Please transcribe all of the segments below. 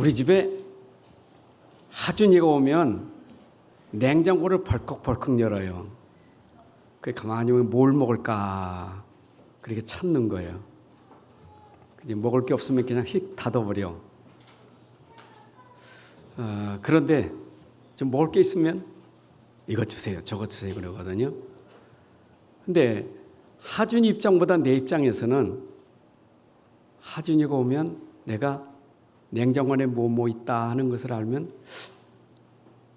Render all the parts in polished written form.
우리 집에 하준이가 오면 냉장고를 벌컥벌컥 열어요. 그 가만히 보면 뭘 먹을까 그렇게 찾는 거예요. 이제 먹을 게 없으면 그냥 휙 닫아버려. 그런데 좀 먹을 게 있으면 이것 주세요, 저것 주세요 그러거든요. 근데 하준이 입장보다 내 입장에서는 하준이가 오면 내가 냉장고 안에 뭐 있다 하는 것을 알면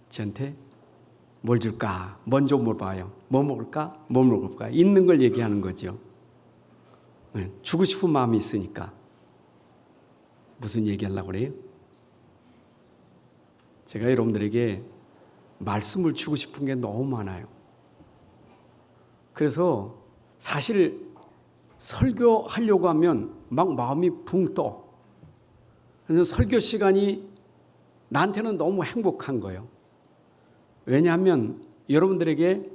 저한테 뭘 줄까? 먼저 물어봐요. 뭐 먹을까? 뭐 먹을까? 있는 걸 얘기하는 거죠. 주고 싶은 마음이 있으니까. 무슨 얘기하려고 그래요? 제가 여러분들에게 말씀을 주고 싶은 게 너무 많아요. 그래서 사실 설교하려고 하면 막 마음이 붕 떠. 그래서 설교 시간이 나한테는 너무 행복한 거예요. 왜냐하면 여러분들에게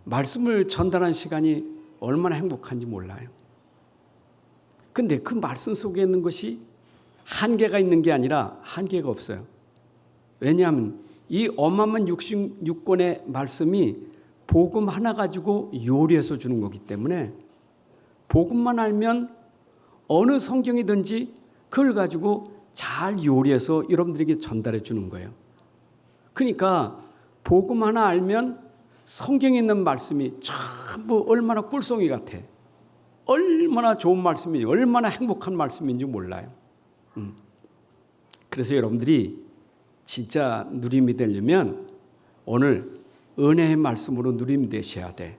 말씀을 전달하는 시간이 얼마나 행복한지 몰라요. 근데 그 말씀 속에 있는 것이 한계가 있는 게 아니라 한계가 없어요. 왜냐하면 이 어마어마한 66권의 말씀이 복음 하나 가지고 요리해서 주는 거기 때문에 복음만 알면 어느 성경이든지 그걸 가지고 잘 요리해서 여러분들에게 전달해 주는 거예요. 그러니까 복음 하나 알면 성경에 있는 말씀이 전부 얼마나 꿀송이 같아. 얼마나 좋은 말씀인지, 얼마나 행복한 말씀인지 몰라요. 그래서 여러분들이 진짜 누림이 되려면 오늘 은혜의 말씀으로 누림이 되셔야 돼.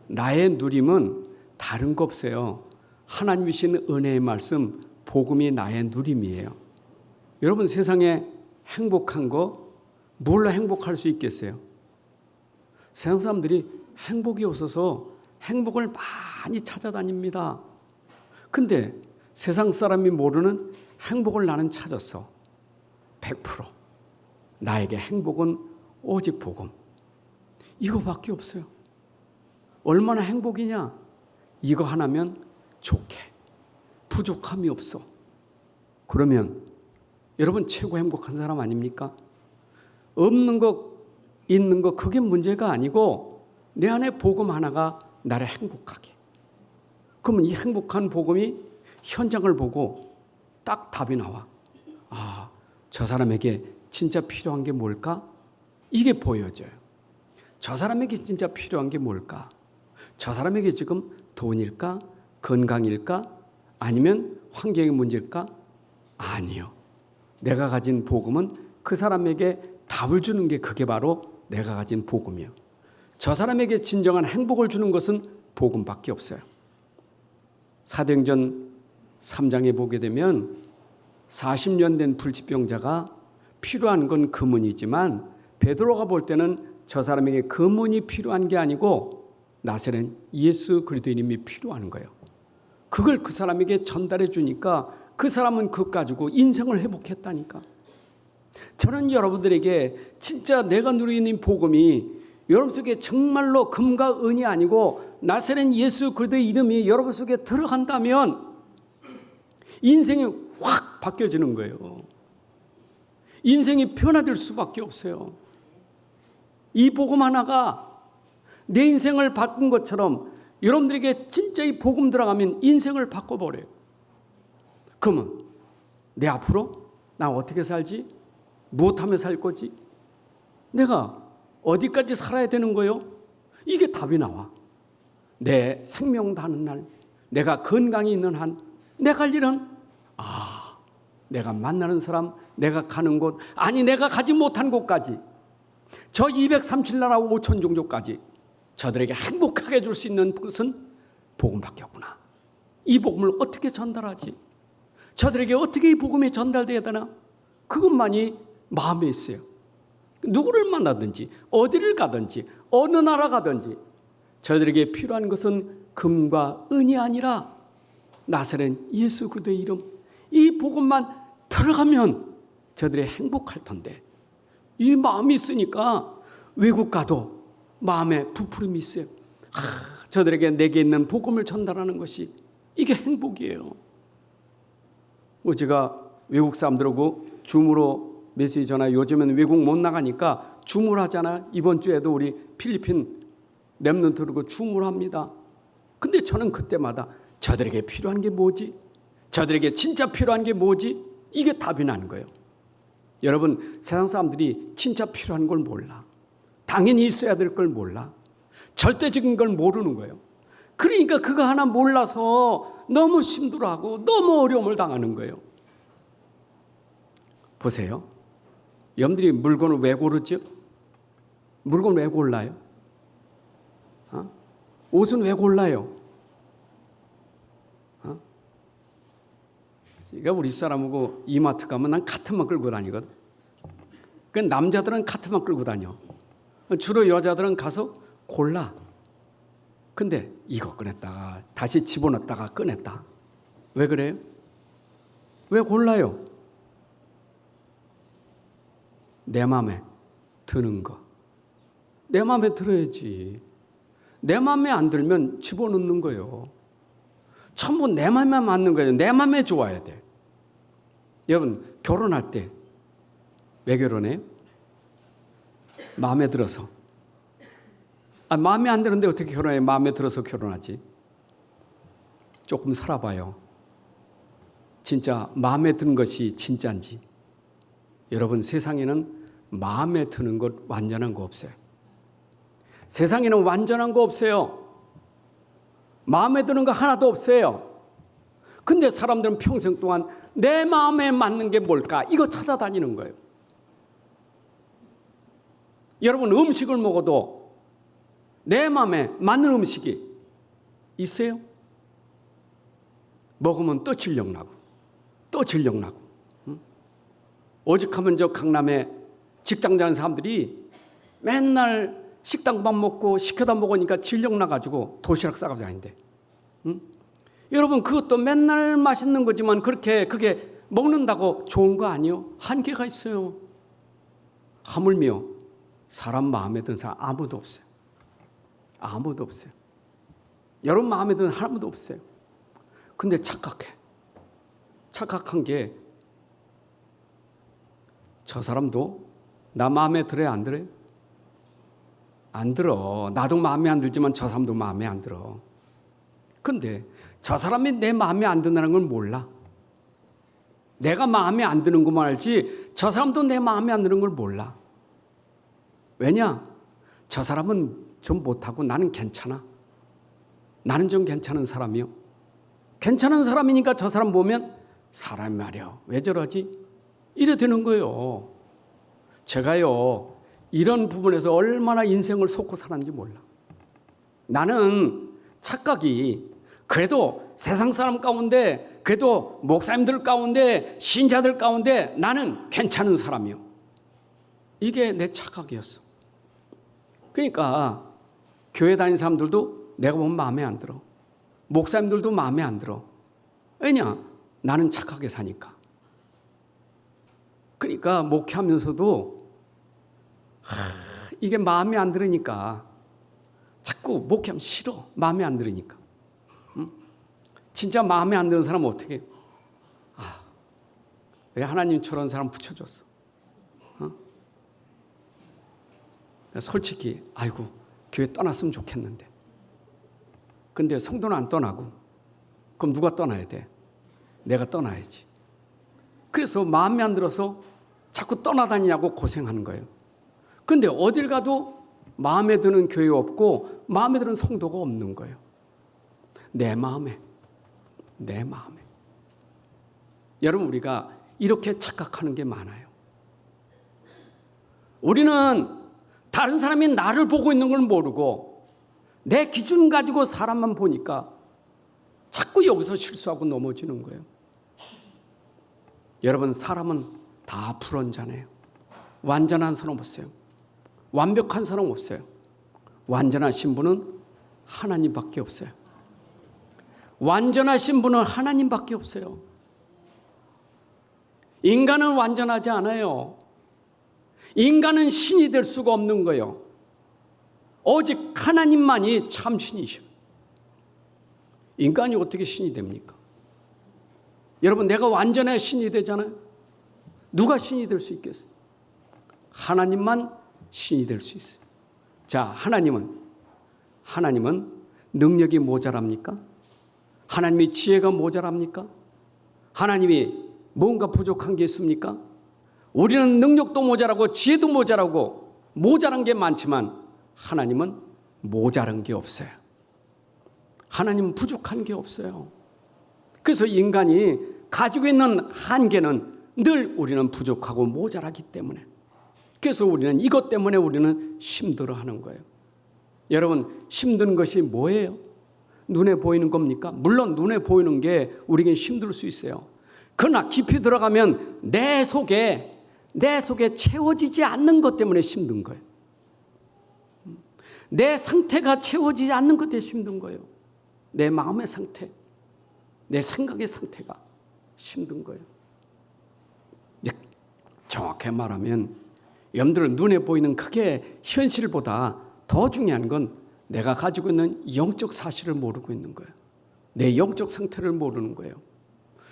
나의 누림은 다른 거 없어요. 하나님 주신 은혜의 말씀, 복음이 나의 누림이에요. 여러분 세상에 행복한 거 뭘로 행복할 수 있겠어요? 세상 사람들이 행복이 없어서 행복을 많이 찾아다닙니다. 근데 세상 사람이 모르는 행복을 나는 찾았어. 100%. 나에게 행복은 오직 복음. 이거밖에 없어요. 얼마나 행복이냐? 이거 하나면 좋게. 부족함이 없어. 그러면 여러분 최고 행복한 사람 아닙니까? 없는 것, 있는 것 그게 문제가 아니고 내 안에 복음 하나가 나를 행복하게. 그러면 이 행복한 복음이 현장을 보고 딱 답이 나와. 아, 저 사람에게 진짜 필요한 게 뭘까? 이게 보여져요. 저 사람에게 진짜 필요한 게 뭘까? 저 사람에게 지금 돈일까? 건강일까? 아니면 환경의 문제일까? 아니요. 내가 가진 복음은 그 사람에게 답을 주는 게 그게 바로 내가 가진 복음이에요. 저 사람에게 진정한 행복을 주는 것은 복음밖에 없어요. 사도행전 3장에 보게 되면 40년 된 불치병자가 필요한 건 금은이지만 베드로가 볼 때는 저 사람에게 금은이 필요한 게 아니고 나사렛 예수 그리스도 이름이 필요한 거예요. 그걸 그 사람에게 전달해 주니까 그 사람은 그것 가지고 인생을 회복했다니까. 저는 여러분들에게 진짜 내가 누리는 복음이 여러분 속에 정말로 금과 은이 아니고 나사렛 예수 그리스도의 이름이 여러분 속에 들어간다면 인생이 확 바뀌어지는 거예요. 인생이 변화될 수밖에 없어요. 이 복음 하나가 내 인생을 바꾼 것처럼 여러분들에게 진짜 이 복음 들어가면 인생을 바꿔버려요. 그러면 내 앞으로 나 어떻게 살지? 무엇하며 살 거지? 내가 어디까지 살아야 되는 거요? 이게 답이 나와. 내 생명 다하는 날, 내가 건강이 있는 한, 내가 갈 일은 내가 만나는 사람, 내가 가는 곳, 아니 내가 가지 못한 곳까지, 저 237나라 5천 종족까지 저들에게 행복하게 해줄 수 있는 것은 복음밖에 없구나. 이 복음을 어떻게 전달하지? 저들에게 어떻게 이 복음이 전달돼야 되나? 그것만이 마음에 있어요. 누구를 만나든지 어디를 가든지 어느 나라 가든지 저들에게 필요한 것은 금과 은이 아니라 나사렛 예수 그리스도의 이름, 이 복음만 들어가면 저들이 행복할 텐데 이 마음이 있으니까 외국 가도 마음에 부풀음이 있어요. 저들에게 내게 있는 복음을 전달하는 것이 이게 행복이에요. 제가 외국 사람들하고 줌으로 메시지 전화. 요즘에는 외국 못 나가니까 줌을 하잖아. 이번 주에도 우리 필리핀 렘넌트들하고 줌을 합니다. 근데 저는 그때마다 저들에게 필요한 게 뭐지? 저들에게 진짜 필요한 게 뭐지? 이게 답이 나는 거예요. 여러분, 세상 사람들이 진짜 필요한 걸 몰라. 당연히 있어야 될 걸 몰라. 절대적인 걸 모르는 거예요. 그러니까 그거 하나 몰라서 너무 힘들어하고 너무 어려움을 당하는 거예요. 보세요. 여러분들이 물건을 왜 고르죠? 물건 왜 골라요? 옷은 왜 골라요? 그러니까 우리 사람하고 이마트 가면 난 카트만 끌고 다니거든. 그 남자들은 카트만 끌고 다녀. 주로 여자들은 가서 골라. 근데 이거 꺼냈다가 다시 집어넣었다가 꺼냈다. 왜 그래요? 왜 골라요? 내 마음에 드는 거. 내 마음에 들어야지. 내 마음에 안 들면 집어넣는 거예요. 전부 내 마음에 맞는 거예요. 내 마음에 좋아야 돼. 여러분, 결혼할 때 왜 결혼해요? 마음에 들어서. 마음에 안 드는데 어떻게 결혼해? 마음에 들어서 결혼하지. 조금 살아봐요. 진짜 마음에 드는 것이 진짜인지. 여러분, 세상에는 마음에 드는 것 완전한 거 없어요. 세상에는 완전한 거 없어요. 마음에 드는 거 하나도 없어요. 근데 사람들은 평생 동안 내 마음에 맞는 게 뭘까? 이거 찾아다니는 거예요. 여러분, 음식을 먹어도 내 마음에 맞는 음식이 있어요? 먹으면 또 질력나고 또 질력나고. 오직하면 저 강남에 직장 다니는 사람들이 맨날 식당 밥 먹고 시켜다 먹으니까 질력나가지고 도시락 싸가지고 다닌대. 여러분, 그것도 맨날 맛있는 거지만 그게 먹는다고 좋은 거 아니에요? 한계가 있어요. 하물며 사람 마음에 드는 사람 아무도 없어요. 아무도 없어요. 여러분 마음에 드는 아무도 없어요. 근데 착각해. 착각한 게 저 사람도 나 마음에 들어요, 안 들어요? 안 들어. 나도 마음에 안 들지만 저 사람도 마음에 안 들어. 근데 저 사람이 내 마음에 안 든다는 걸 몰라. 내가 마음에 안 드는 것만 알지 저 사람도 내 마음에 안 드는 걸 몰라. 왜냐? 저 사람은 좀 못하고 나는 괜찮아. 나는 좀 괜찮은 사람이요. 괜찮은 사람이니까 저 사람 보면 사람 말이야. 왜 저러지? 이래 되는 거예요. 제가요, 이런 부분에서 얼마나 인생을 쏟고 살았는지 몰라. 나는 착각이 그래도 세상 사람 가운데, 그래도 목사님들 가운데, 신자들 가운데 나는 괜찮은 사람이요. 이게 내 착각이었어. 그러니까 교회 다니는 사람들도 내가 보면 마음에 안 들어. 목사님들도 마음에 안 들어. 왜냐? 나는 착하게 사니까. 그러니까 목회하면서도 이게 마음에 안 들으니까 자꾸 목회하면 싫어. 마음에 안 들으니까. 진짜 마음에 안 드는 사람은 어떻게? 왜 하나님 저런 사람 붙여줬어? 솔직히 아이고 교회 떠났으면 좋겠는데. 근데 성도는 안 떠나고 그럼 누가 떠나야 돼? 내가 떠나야지. 그래서 마음에 안 들어서 자꾸 떠나다니냐고 고생하는 거예요. 근데 어딜 가도 마음에 드는 교회 없고 마음에 드는 성도가 없는 거예요. 내 마음에. 여러분, 우리가 이렇게 착각하는 게 많아요. 우리는 다른 사람이 나를 보고 있는 걸 모르고 내 기준 가지고 사람만 보니까 자꾸 여기서 실수하고 넘어지는 거예요. 여러분, 사람은 다 불완전해요. 완전한 사람 없어요. 완벽한 사람 없어요. 완전하신 분은 하나님밖에 없어요. 완전하신 분은 하나님밖에 없어요. 인간은 완전하지 않아요. 인간은 신이 될 수가 없는 거예요. 오직 하나님만이 참 신이셔. 인간이 어떻게 신이 됩니까? 여러분, 내가 완전히 신이 되잖아요. 누가 신이 될 수 있겠어요? 하나님만 신이 될 수 있어요. 자, 하나님은 능력이 모자랍니까? 하나님이 지혜가 모자랍니까? 하나님이 뭔가 부족한 게 있습니까? 우리는 능력도 모자라고 지혜도 모자라고 모자란 게 많지만 하나님은 모자란 게 없어요. 하나님은 부족한 게 없어요. 그래서 인간이 가지고 있는 한계는 늘 우리는 부족하고 모자라기 때문에, 그래서 우리는 이것 때문에 우리는 힘들어하는 거예요. 여러분, 힘든 것이 뭐예요? 눈에 보이는 겁니까? 물론 눈에 보이는 게 우리에게 힘들 수 있어요. 그러나 깊이 들어가면 내 속에 채워지지 않는 것 때문에 힘든 거예요. 내 상태가 채워지지 않는 것 때문에 힘든 거예요. 내 마음의 상태, 내 생각의 상태가 힘든 거예요. 정확히 말하면 여러분들은 눈에 보이는 그게 현실보다 더 중요한 건 내가 가지고 있는 영적 사실을 모르고 있는 거예요. 내 영적 상태를 모르는 거예요.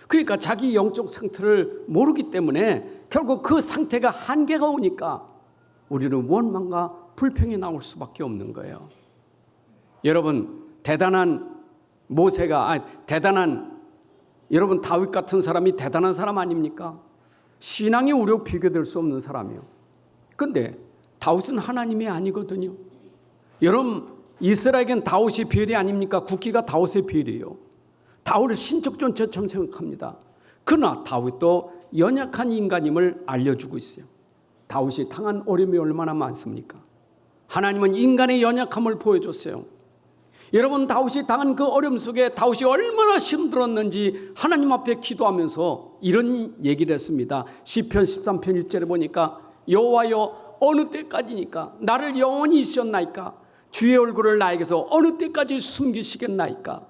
그러니까 자기 영적 상태를 모르기 때문에 결국 그 상태가 한계가 오니까 우리는 원망과 불평이 나올 수밖에 없는 거예요. 여러분, 대단한 여러분 다윗 같은 사람이 대단한 사람 아닙니까? 신앙이 우리와 비교될 수 없는 사람이요. 근데 다윗은 하나님이 아니거든요. 여러분, 이스라엘에겐 다윗이 별이 아닙니까? 국기가 다윗의 별이에요. 다윗을 신적 존재처럼 생각합니다. 그러나 다윗도 연약한 인간임을 알려주고 있어요. 다윗이 당한 어려움이 얼마나 많습니까? 하나님은 인간의 연약함을 보여줬어요. 여러분, 다윗이 당한 그 어려움 속에 다윗이 얼마나 힘들었는지 하나님 앞에 기도하면서 이런 얘기를 했습니다. 시편 13편 1절에 보니까 여호와여, 어느 때까지니까 나를 영원히 있었나이까? 주의 얼굴을 나에게서 어느 때까지 숨기시겠나이까?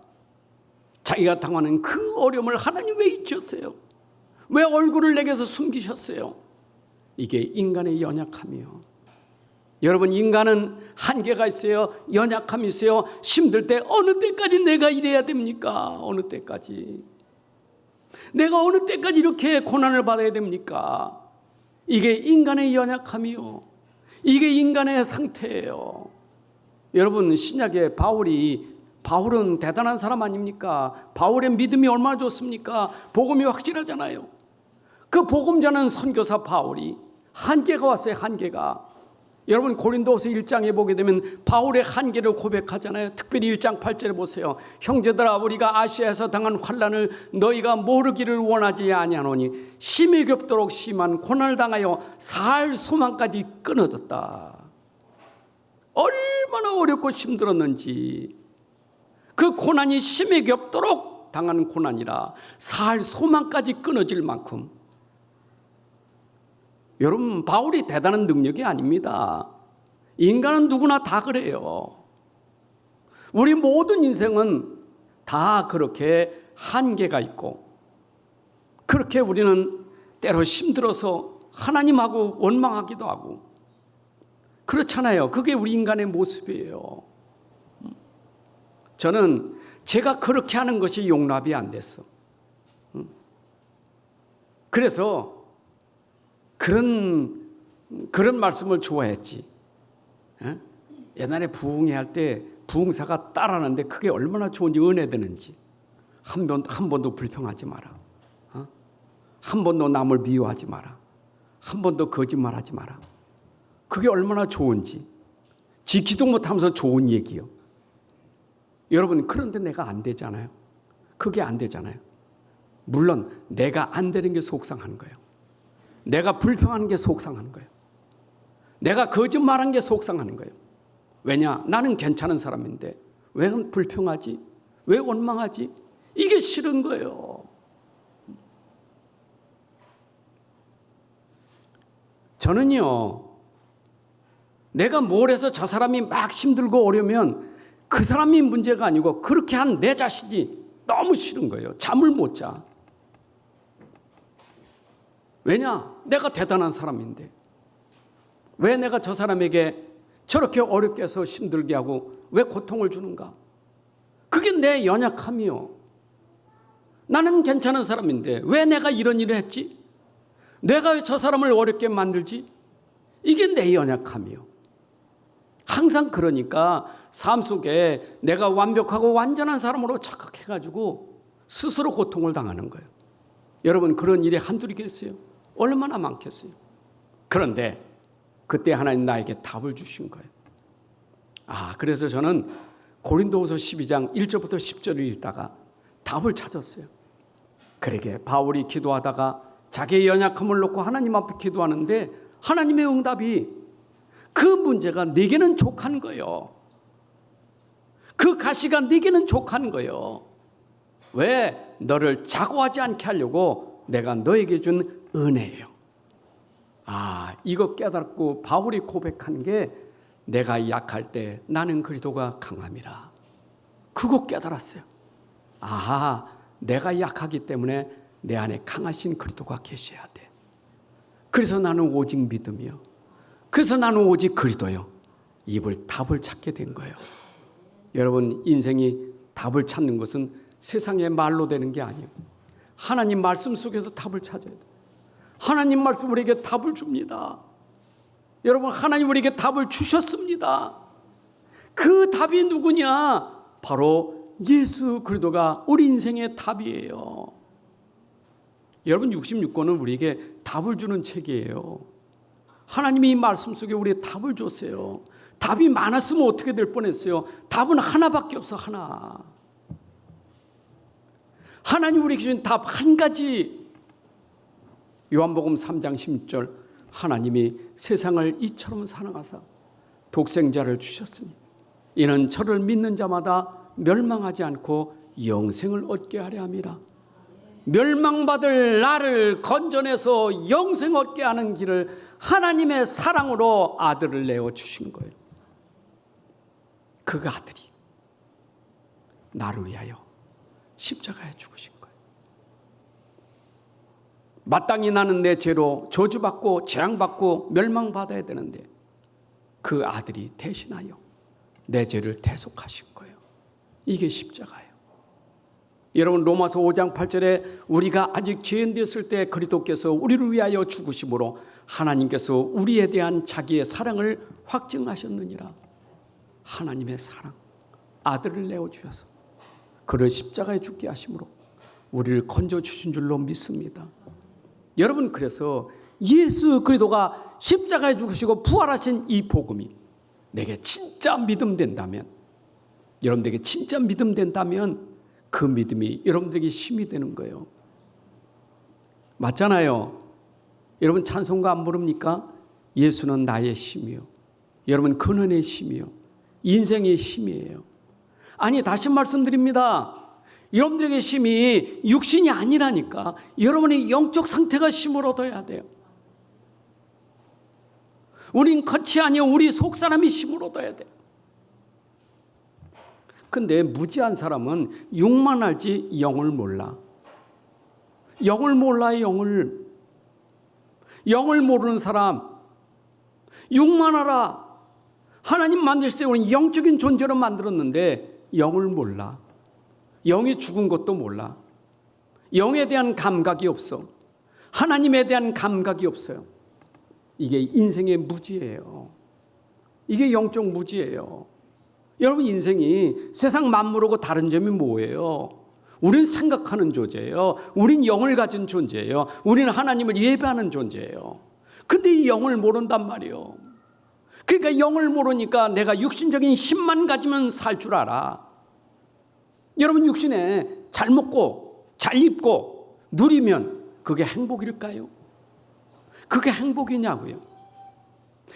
자기가 당하는 그 어려움을 하나님 왜 잊으셨어요? 왜 얼굴을 내게서 숨기셨어요? 이게 인간의 연약함이요. 여러분, 인간은 한계가 있어요. 연약함이 있어요. 힘들 때 어느 때까지 내가 이래야 됩니까? 어느 때까지? 내가 어느 때까지 이렇게 고난을 받아야 됩니까? 이게 인간의 연약함이요. 이게 인간의 상태예요. 여러분, 신약의 바울은 대단한 사람 아닙니까? 바울의 믿음이 얼마나 좋습니까? 복음이 확실하잖아요. 그 복음 전하는 선교사 바울이 한계가 왔어요. 한계가. 여러분, 고린도후서 1장에 보게 되면 바울의 한계를 고백하잖아요. 특별히 1장 8절에 보세요. 형제들아, 우리가 아시아에서 당한 환난을 너희가 모르기를 원하지 아니하노니 심히 겹도록 심한 고난을 당하여 살 소망까지 끊어졌다. 얼마나 어렵고 힘들었는지, 그 고난이 심히 겹도록 당한 고난이라 살 소망까지 끊어질 만큼. 여러분, 바울이 대단한 능력이 아닙니다. 인간은 누구나 다 그래요. 우리 모든 인생은 다 그렇게 한계가 있고, 그렇게 우리는 때로 힘들어서 하나님하고 원망하기도 하고 그렇잖아요. 그게 우리 인간의 모습이에요. 저는 제가 그렇게 하는 것이 용납이 안 됐어. 그래서 그런 말씀을 좋아했지. 옛날에 부흥회 할 때 부흥사가 따라하는데 그게 얼마나 좋은지, 은혜되는지. 한 번도 불평하지 마라. 한 번도 남을 미워하지 마라. 한 번도 거짓말하지 마라. 그게 얼마나 좋은지. 지키도 못하면서 좋은 얘기요. 여러분, 그런데 내가 안 되잖아요. 그게 안 되잖아요. 물론 내가 안 되는 게 속상한 거예요. 내가 불평하는 게 속상한 거예요. 내가 거짓말한 게 속상한 거예요. 왜냐? 나는 괜찮은 사람인데 왜 불평하지? 왜 원망하지? 이게 싫은 거예요. 저는요, 내가 뭘 해서 저 사람이 막 힘들고 어려우면 그 사람이 문제가 아니고 그렇게 한 내 자신이 너무 싫은 거예요. 잠을 못 자. 왜냐? 내가 대단한 사람인데 왜 내가 저 사람에게 저렇게 어렵게 해서 힘들게 하고 왜 고통을 주는가? 그게 내 연약함이요. 나는 괜찮은 사람인데 왜 내가 이런 일을 했지? 내가 왜 저 사람을 어렵게 만들지? 이게 내 연약함이요. 항상 그러니까 삶 속에 내가 완벽하고 완전한 사람으로 착각해가지고 스스로 고통을 당하는 거예요. 여러분, 그런 일이 한둘이겠어요? 얼마나 많겠어요? 그런데 그때 하나님 나에게 답을 주신 거예요. 그래서 저는 고린도후서 12장 1절부터 10절을 읽다가 답을 찾았어요. 그러게 바울이 기도하다가 자기의 연약함을 놓고 하나님 앞에 기도하는데 하나님의 응답이 그 문제가 네게는 족한 거예요. 그 가시가 네게는 족한 거예요. 왜? 너를 자고하지 않게 하려고 내가 너에게 준 은혜예요. 이거 깨닫고 바울이 고백한 게 내가 약할 때 나는 그리스도가 강함이라. 그거 깨달았어요. 내가 약하기 때문에 내 안에 강하신 그리스도가 계셔야 돼. 그래서 나는 오직 믿음이요. 그래서 나는 오직 그리스도요. 답을 찾게 된 거예요. 여러분, 인생이 답을 찾는 것은 세상의 말로 되는 게 아니에요. 하나님 말씀 속에서 답을 찾아야 돼요. 하나님 말씀 우리에게 답을 줍니다. 여러분, 하나님 우리에게 답을 주셨습니다. 그 답이 누구냐? 바로 예수 그리스도가 우리 인생의 답이에요. 여러분, 66권은 우리에게 답을 주는 책이에요. 하나님이 이 말씀 속에 우리에게 답을 줬어요. 답이 많았으면 어떻게 될 뻔했어요? 답은 하나밖에 없어, 하나. 하나님 우리에게 주신 답 한 가지. 요한복음 3장 16절, 하나님이 세상을 이처럼 사랑하사 독생자를 주셨으니 이는 저를 믿는 자마다 멸망하지 않고 영생을 얻게 하려 함이라. 멸망받을 나를 건져내서 영생 얻게 하는 길을 하나님의 사랑으로 아들을 내어 주신 거예요. 그 아들이 나를 위하여 십자가에 죽으신 거예요. 마땅히 나는 내 죄로 저주받고 재앙받고 멸망받아야 되는데 그 아들이 대신하여 내 죄를 대속하신 거예요. 이게 십자가예요. 여러분, 로마서 5장 8절에 우리가 아직 죄인 되었을 때 그리스도께서 우리를 위하여 죽으심으로 하나님께서 우리에 대한 자기의 사랑을 확증하셨느니라. 하나님의 사랑, 아들을 내어주셔서 그를 십자가에 죽게 하심으로 우리를 건져주신 줄로 믿습니다. 여러분, 그래서 예수 그리스도가 십자가에 죽으시고 부활하신 이 복음이 내게 진짜 믿음 된다면, 여러분들에게 진짜 믿음 된다면 그 믿음이 여러분들에게 힘이 되는 거예요. 맞잖아요. 여러분, 찬송가 안 부릅니까? 예수는 나의 힘이요. 여러분, 근원의 힘이요. 인생의 힘이에요. 아니, 다시 말씀드립니다. 여러분들에게 힘이 육신이 아니라니까. 여러분의 영적 상태가 힘을 얻어야 돼요. 우린 겉이 아니요, 우리 속 사람이 힘을 얻어야 돼요. 근데 무지한 사람은 육만 알지 영을 몰라. 영을 몰라요, 영을. 영을 모르는 사람, 육만 알아. 하나님 만드실 때 우리는 영적인 존재로 만들었는데 영을 몰라. 영이 죽은 것도 몰라. 영에 대한 감각이 없어. 하나님에 대한 감각이 없어요. 이게 인생의 무지예요. 이게 영적 무지예요. 여러분, 인생이 세상 만물하고 다른 점이 뭐예요? 우린 생각하는 존재예요. 우린 영을 가진 존재예요. 우리는 하나님을 예배하는 존재예요. 근데 이 영을 모른단 말이에요. 그러니까 영을 모르니까 내가 육신적인 힘만 가지면 살 줄 알아. 여러분, 육신에 잘 먹고 잘 입고 누리면 그게 행복일까요? 그게 행복이냐고요?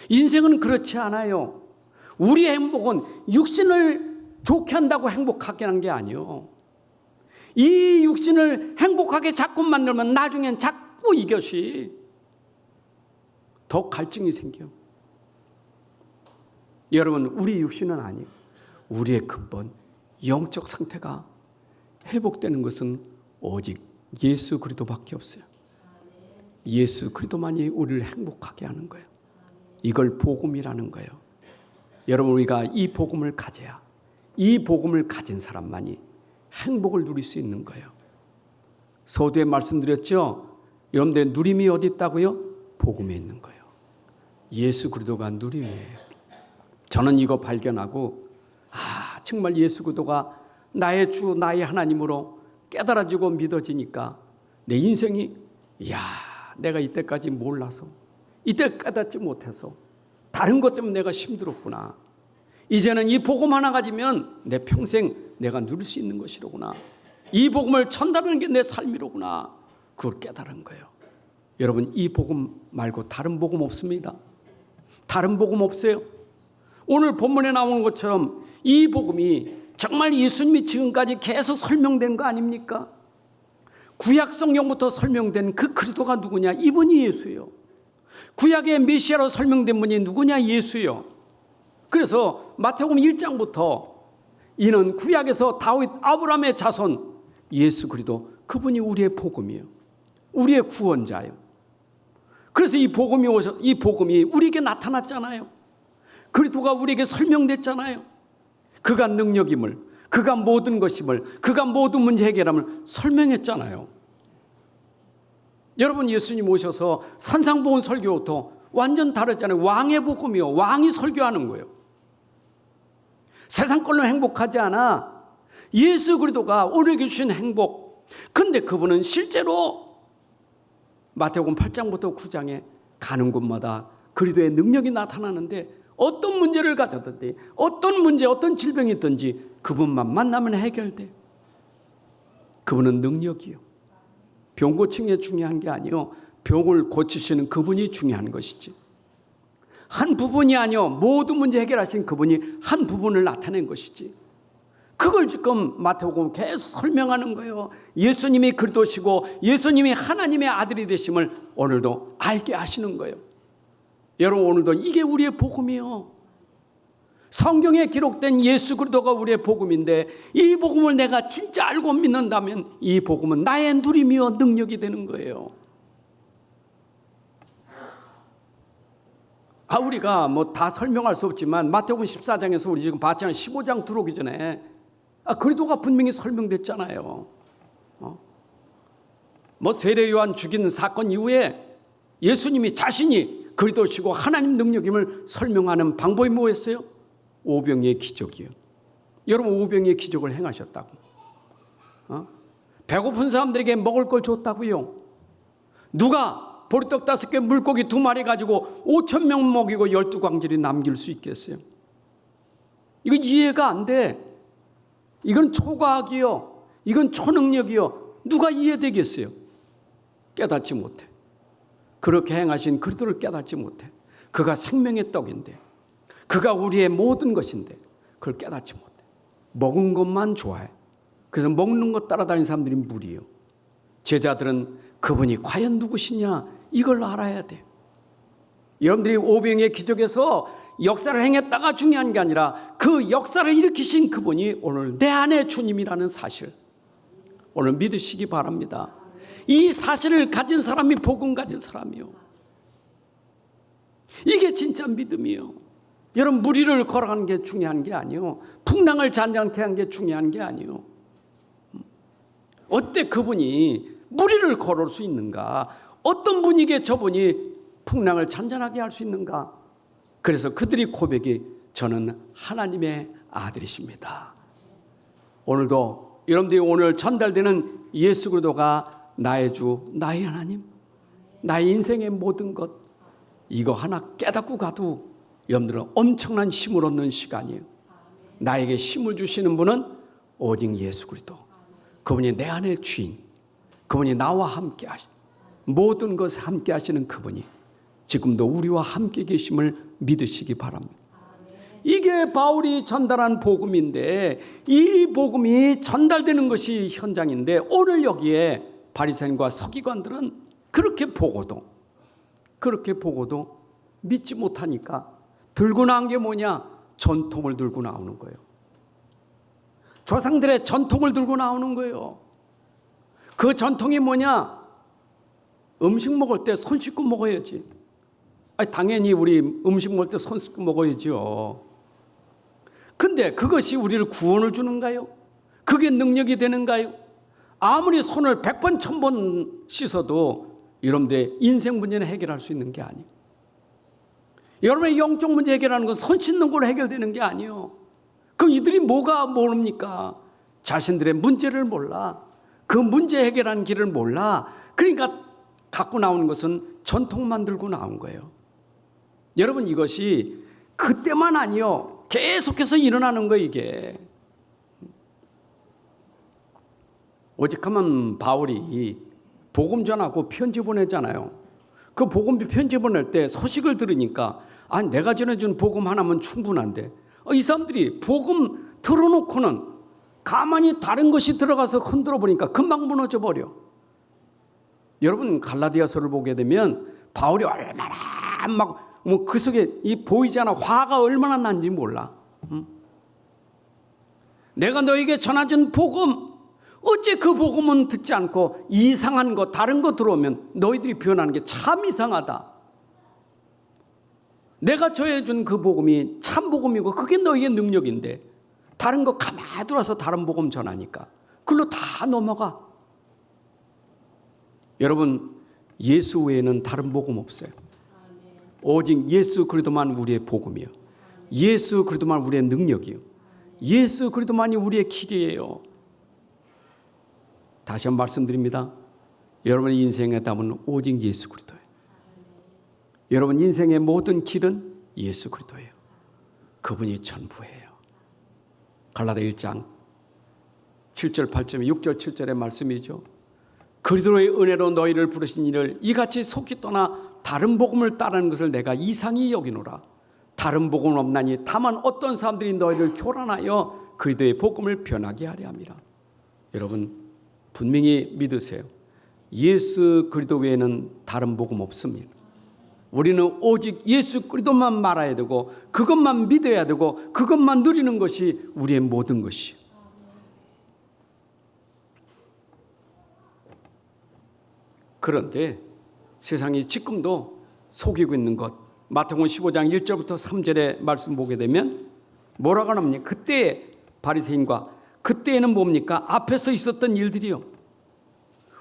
인생은 그렇지 않아요. 우리의 행복은 육신을 좋게 한다고 행복하게 하는 게 아니에요. 이 육신을 행복하게 자꾸 만들면 나중엔 자꾸 이것이 더 갈증이 생겨요. 여러분, 우리 육신은 아니에요. 우리의 근본 영적 상태가 회복되는 것은 오직 예수 그리스도밖에 없어요. 예수 그리스도만이 우리를 행복하게 하는 거예요. 이걸 복음이라는 거예요. 여러분, 우리가 이 복음을 가져야, 이 복음을 가진 사람만이 행복을 누릴 수 있는 거예요. 서두에 말씀드렸죠. 여러분들의 누림이 어디 있다고요? 복음에 있는 거예요. 예수 그리스도가 누림이에요. 저는 이거 발견하고 정말 예수 그리스도가 나의 주 나의 하나님으로 깨달아지고 믿어지니까 내 인생이 내가 이때까지 몰라서 이때 깨닫지 못해서 다른 것 때문에 내가 힘들었구나. 이제는 이 복음 하나 가지면 내 평생 내가 누릴 수 있는 것이로구나. 이 복음을 전달하는 게 내 삶이로구나. 그걸 깨달은 거예요. 여러분, 이 복음 말고 다른 복음 없습니다. 다른 복음 없어요. 오늘 본문에 나오는 것처럼 이 복음이 정말 예수님이 지금까지 계속 설명된 거 아닙니까? 구약 성경부터 설명된 그 그리스도가 누구냐? 이분이 예수예요. 구약의 메시아로 설명된 분이 누구냐? 예수예요. 그래서 마태복음 1장부터 이는 구약에서 다윗 아브라함의 자손 예수 그리스도, 그분이 우리의 복음이에요. 우리의 구원자예요. 그래서 이 복음이 우리에게 나타났잖아요. 그리스도가 우리에게 설명됐잖아요. 그가 능력임을, 그가 모든 것임을, 그가 모든 문제 해결함을 설명했잖아요. 여러분, 예수님 오셔서 산상보훈 설교부터 완전 다르잖아요. 왕의 복음이요. 왕이 설교하는 거예요. 세상 걸로 행복하지 않아. 예수 그리스도가 우리에게 주신 행복. 근데 그분은 실제로 마태복음 8장부터 9장에 가는 곳마다 그리스도의 능력이 나타나는데 어떤 문제를 가졌든지 어떤 문제, 어떤 질병이 있든지 그분만 만나면 해결돼. 그분은 능력이요. 병 고치는 게 중요한 게 아니요. 병을 고치시는 그분이 중요한 것이지. 한 부분이 아니요. 모든 문제 해결하신 그분이 한 부분을 나타낸 것이지. 그걸 지금 마태복음 계속 설명하는 거예요. 예수님이 그리스도시고 예수님이 하나님의 아들이 되심을 오늘도 알게 하시는 거예요. 여러분, 오늘도 이게 우리의 복음이에요. 성경에 기록된 예수 그리스도가 우리의 복음인데 이 복음을 내가 진짜 알고 믿는다면 이 복음은 나의 누림이요 능력이 되는 거예요. 우리가 뭐 다 설명할 수 없지만 마태복음 14장에서 우리 지금 봤잖아요. 15장 들어오기 전에 그리스도가 분명히 설명됐잖아요. 뭐 세례 요한 죽인 사건 이후에 예수님이 자신이 그리스도시고 하나님 능력임을 설명하는 방법이 뭐였어요? 오병이의 기적이요. 여러분, 오병이의 기적을 행하셨다고. 배고픈 사람들에게 먹을 걸 줬다고요. 누가 보리떡 5개 물고기 2마리 가지고 5,000명 먹이고 12광질이 남길 수 있겠어요? 이거 이해가 안 돼. 이건 초과학이요. 이건 초능력이요. 누가 이해되겠어요? 깨닫지 못해. 그렇게 행하신 그리스도를 깨닫지 못해. 그가 생명의 떡인데, 그가 우리의 모든 것인데 그걸 깨닫지 못해. 먹은 것만 좋아해. 그래서 먹는 것 따라다니는 사람들이 무리요. 제자들은 그분이 과연 누구시냐 이걸 알아야 돼. 여러분들이 오병의 기적에서 역사를 행했다가 중요한 게 아니라 그 역사를 일으키신 그분이 오늘 내 안에 주님이라는 사실, 오늘 믿으시기 바랍니다. 이 사실을 가진 사람이 복음 가진 사람이요. 이게 진짜 믿음이요. 여러분, 무리를 걸어가는 게 중요한 게 아니요. 풍랑을 잔잔케 한 게 중요한 게 아니요. 어때 그분이 무리를 걸을 수 있는가? 어떤 분에게 저분이 풍랑을 잔잔하게 할 수 있는가? 그래서 그들이 고백이 저는 하나님의 아들이십니다. 오늘도 여러분들이 오늘 전달되는 예수 그리스도가 나의 주, 나의 하나님, 나의 인생의 모든 것, 이거 하나 깨닫고 가도 여러분들은 엄청난 힘을 얻는 시간이에요. 나에게 힘을 주시는 분은 오직 예수 그리스도. 그분이 내 안의 주인, 그분이 나와 함께 모든 것을 함께 하시는 그분이 지금도 우리와 함께 계심을 믿으시기 바랍니다. 이게 바울이 전달한 복음인데 이 복음이 전달되는 것이 현장인데 오늘 여기에 바리새인과 서기관들은 그렇게 보고도 믿지 못하니까 들고 나온 게 뭐냐? 전통을 들고 나오는 거예요. 조상들의 전통을 들고 나오는 거예요. 그 전통이 뭐냐? 음식 먹을 때 손 씻고 먹어야지. 당연히 우리 음식 먹을 때 손 씻고 먹어야죠. 근데 그것이 우리를 구원을 주는가요? 그게 능력이 되는가요? 아무리 손을 100번 1000번 씻어도 여러분들의 인생 문제는 해결할 수 있는 게 아니에요. 여러분의 영적 문제 해결하는 건 손 씻는 걸로 해결되는 게 아니에요. 그럼 이들이 뭐가 모릅니까? 자신들의 문제를 몰라. 그 문제 해결하는 길을 몰라. 그러니까 갖고 나오는 것은 전통만 들고 나온 거예요. 여러분, 이것이 그때만 아니요, 계속해서 일어나는 거예요. 이게 오직하면 바울이 복음 전하고 편지 보내잖아요. 그 복음 편지 보낼 때 소식을 들으니까 아니, 내가 전해준 복음 하나면 충분한데 이 사람들이 복음 들어놓고는 가만히 다른 것이 들어가서 흔들어 보니까 금방 무너져 버려. 여러분, 갈라디아서를 보게 되면 바울이 얼마나 막 그 속에 이 보이잖아, 화가 얼마나 난지 몰라. 내가 너에게 전해준 복음, 어째 그 복음은 듣지 않고 이상한 거, 다른 거 들어오면 너희들이 변하는 게 참 이상하다. 내가 전해준 그 복음이 참 복음이고 그게 너희의 능력인데 다른 거 가만히 들어와서 다른 복음 전하니까 그걸로 다 넘어가. 여러분, 예수 외에는 다른 복음 없어요. 오직 예수 그리스도만 우리의 복음이요, 예수 그리스도만 우리의 능력이요, 예수 그리스도만이 우리의 길이에요. 다시 한번 말씀드립니다. 여러분의 인생의 답은 오직 예수 그리스도예요. 여러분 인생의 모든 길은 예수 그리스도예요. 그분이 전부예요. 갈라디아 1장 7절 8절 6절 7절의 말씀이죠. 그리스도의 은혜로 너희를 부르신 이를 이같이 속히 떠나 다른 복음을 따르는 것을 내가 이상히 여기노라. 다른 복음은 없나니 다만 어떤 사람들이 너희를 교란하여 그리스도의 복음을 변하게 하려 함이라. 여러분 분명히 믿으세요. 예수 그리스도 외에는 다른 복음 없습니다. 우리는 오직 예수 그리스도만 말아야 되고 그것만 믿어야 되고 그것만 누리는 것이 우리의 모든 것이에요. 그런데 세상이 지금도 속이고 있는 것, 마태복음 15장 1절부터 3절의 말씀 보게 되면 뭐라고 합니까? 그때 바리새인과 그때에는 뭡니까? 앞에서 있었던 일들이요,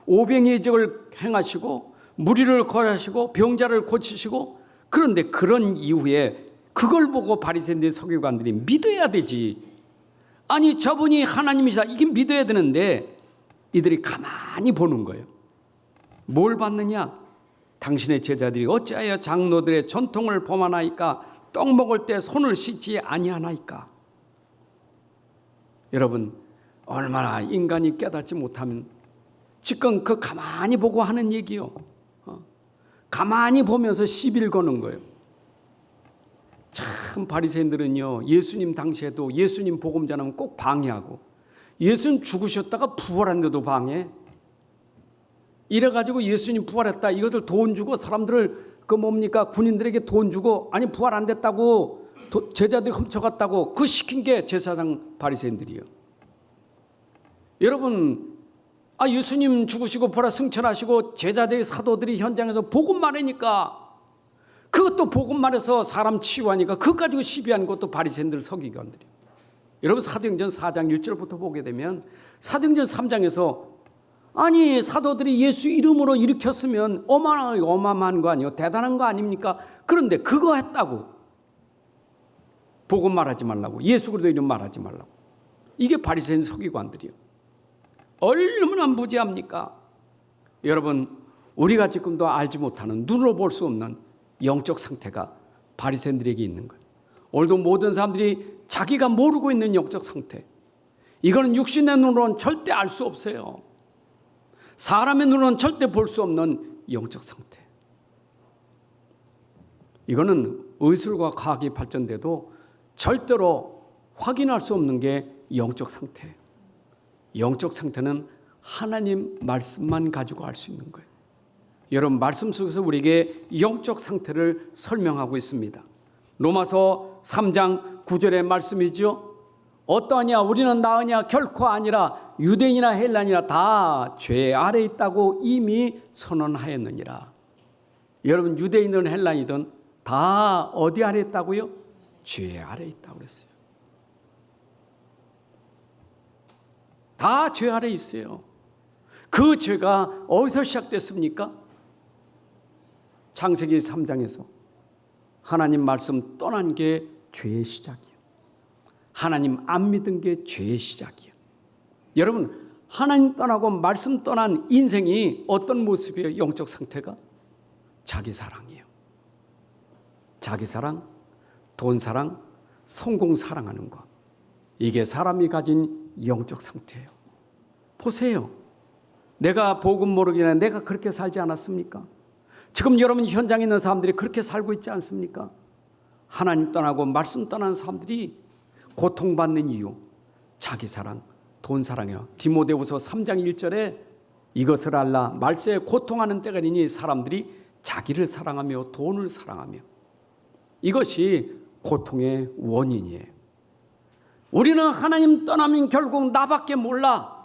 오병이의 적을 행하시고 무리를 거하시고 병자를 고치시고, 그런데 그런 이후에 그걸 보고 바리새인들 서기관들이 믿어야 되지. 아니 저분이 하나님이시다, 이게 믿어야 되는데 이들이 가만히 보는 거예요. 뭘 봤느냐? 당신의 제자들이 어찌하여 장로들의 전통을 범하나이까? 떡 먹을 때 손을 씻지 아니하나이까? 여러분 얼마나 인간이 깨닫지 못하면 지금 그 가만히 보고 하는 얘기요, 가만히 보면서 시비를 거는 거예요. 참 바리새인들은요, 예수님 당시에도 예수님 복음 전하면 꼭 방해하고, 예수님 죽으셨다가 부활한데도 방해. 이래가지고 예수님 부활했다, 이것을 돈 주고 사람들을 그 뭡니까 군인들에게 돈 주고, 아니 부활 안 됐다고 제자들이 훔쳐갔다고 그 시킨 게 제사장 바리새인들이에요. 여러분 예수님 죽으시고 부활 승천하시고 제자들이 사도들이 현장에서 복음 말하니까 그것도 복음 말해서 사람 치유하니까 그것 가지고 시비하는 것도 바리새인들 서기관들이에요. 여러분 사도행전 4장 1절부터 보게 되면 사도행전 3장에서 아니 사도들이 예수 이름으로 일으켰으면 어마어마한 거 아니에요? 대단한 거 아닙니까? 그런데 그거 했다고 복음 말하지 말라고, 예수 그리스도 이름 말하지 말라고. 이게 바리새인 서기관들이에요. 얼마나 무지합니까? 여러분 우리가 지금도 알지 못하는, 눈으로 볼 수 없는 영적 상태가 바리새인들에게 있는 거예요. 오늘도 모든 사람들이 자기가 모르고 있는 영적 상태, 이거는 육신의 눈으로는 절대 알 수 없어요. 사람의 눈으로는 절대 볼 수 없는 영적 상태. 이거는 의술과 과학이 발전돼도 절대로 확인할 수 없는 게 영적 상태예요. 영적 상태는 하나님 말씀만 가지고 알 수 있는 거예요. 여러분 말씀 속에서 우리에게 영적 상태를 설명하고 있습니다. 로마서 3장 9절의 말씀이죠. 어떠하냐 우리는 나으냐 결코 아니라 유대인이나 헬라인이나 다 죄 아래 있다고 이미 선언하였느니라. 여러분 유대인이든 헬라인이든 다 어디 아래 있다고요? 죄 아래 있다고 그랬어요. 다 죄 아래 있어요. 그 죄가 어디서 시작됐습니까? 창세기 3장에서 하나님 말씀 떠난 게 죄의 시작이에요. 하나님 안 믿은 게 죄의 시작이에요. 여러분, 하나님 떠나고 말씀 떠난 인생이 어떤 모습이에요? 영적 상태가 자기 사랑이에요. 자기 사랑, 돈 사랑, 성공 사랑하는 것. 이게 사람이 가진 영적 상태예요. 보세요. 내가 복음 모르기나 내가 그렇게 살지 않았습니까? 지금 여러분 현장에 있는 사람들이 그렇게 살고 있지 않습니까? 하나님 떠나고 말씀 떠난 사람들이 고통받는 이유, 자기 사랑, 돈 사랑이요. 디모데후서 3장 1절에 이것을 알라, 말세에 고통하는 때가 있으니 사람들이 자기를 사랑하며 돈을 사랑하며. 이것이 고통의 원인이에요. 우리는 하나님 떠나면 결국 나밖에 몰라.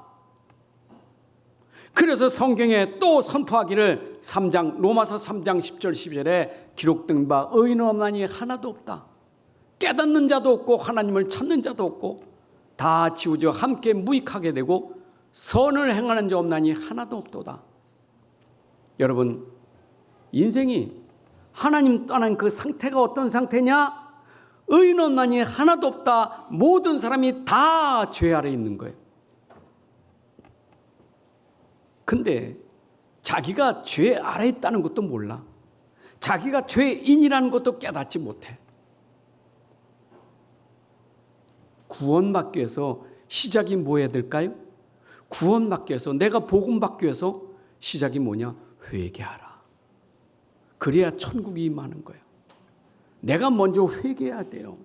그래서 성경에 또 선포하기를 로마서 3장 10절 12절에 기록된 바 의인은 없나니 하나도 없다. 깨닫는 자도 없고 하나님을 찾는 자도 없고 다 지우져 함께 무익하게 되고 선을 행하는 자 없나니 하나도 없도다. 여러분, 인생이 하나님 떠난 그 상태가 어떤 상태냐? 의인은 없나니 하나도 없다. 모든 사람이 다 죄 아래 있는 거예요. 근데 자기가 죄 아래 있다는 것도 몰라. 자기가 죄인이라는 것도 깨닫지 못해. 구원받기 위해서 시작이 뭐 해야 될까요? 구원받기 위해서, 내가 복음받기 위해서 시작이 뭐냐? 회개하라. 그래야 천국이 임하는 거예요. 내가 먼저 회개해야 돼요.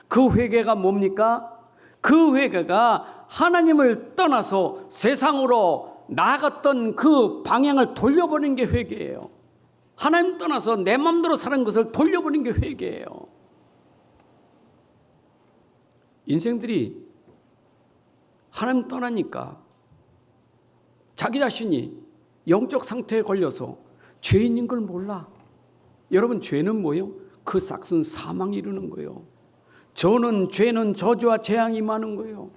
그 회개가 뭡니까? 그 회개가 하나님을 떠나서 세상으로 나아갔던 그 방향을 돌려보는 게 회개예요. 하나님 떠나서 내 마음대로 사는 것을 돌려보는 게 회개예요. 인생들이 하나님 떠나니까 자기 자신이 영적 상태에 걸려서 죄인인 걸 몰라. 여러분, 죄는 뭐예요? 그 싹은 사망이 이르는 거예요. 죄는 저주와 재앙이 임하는 거예요.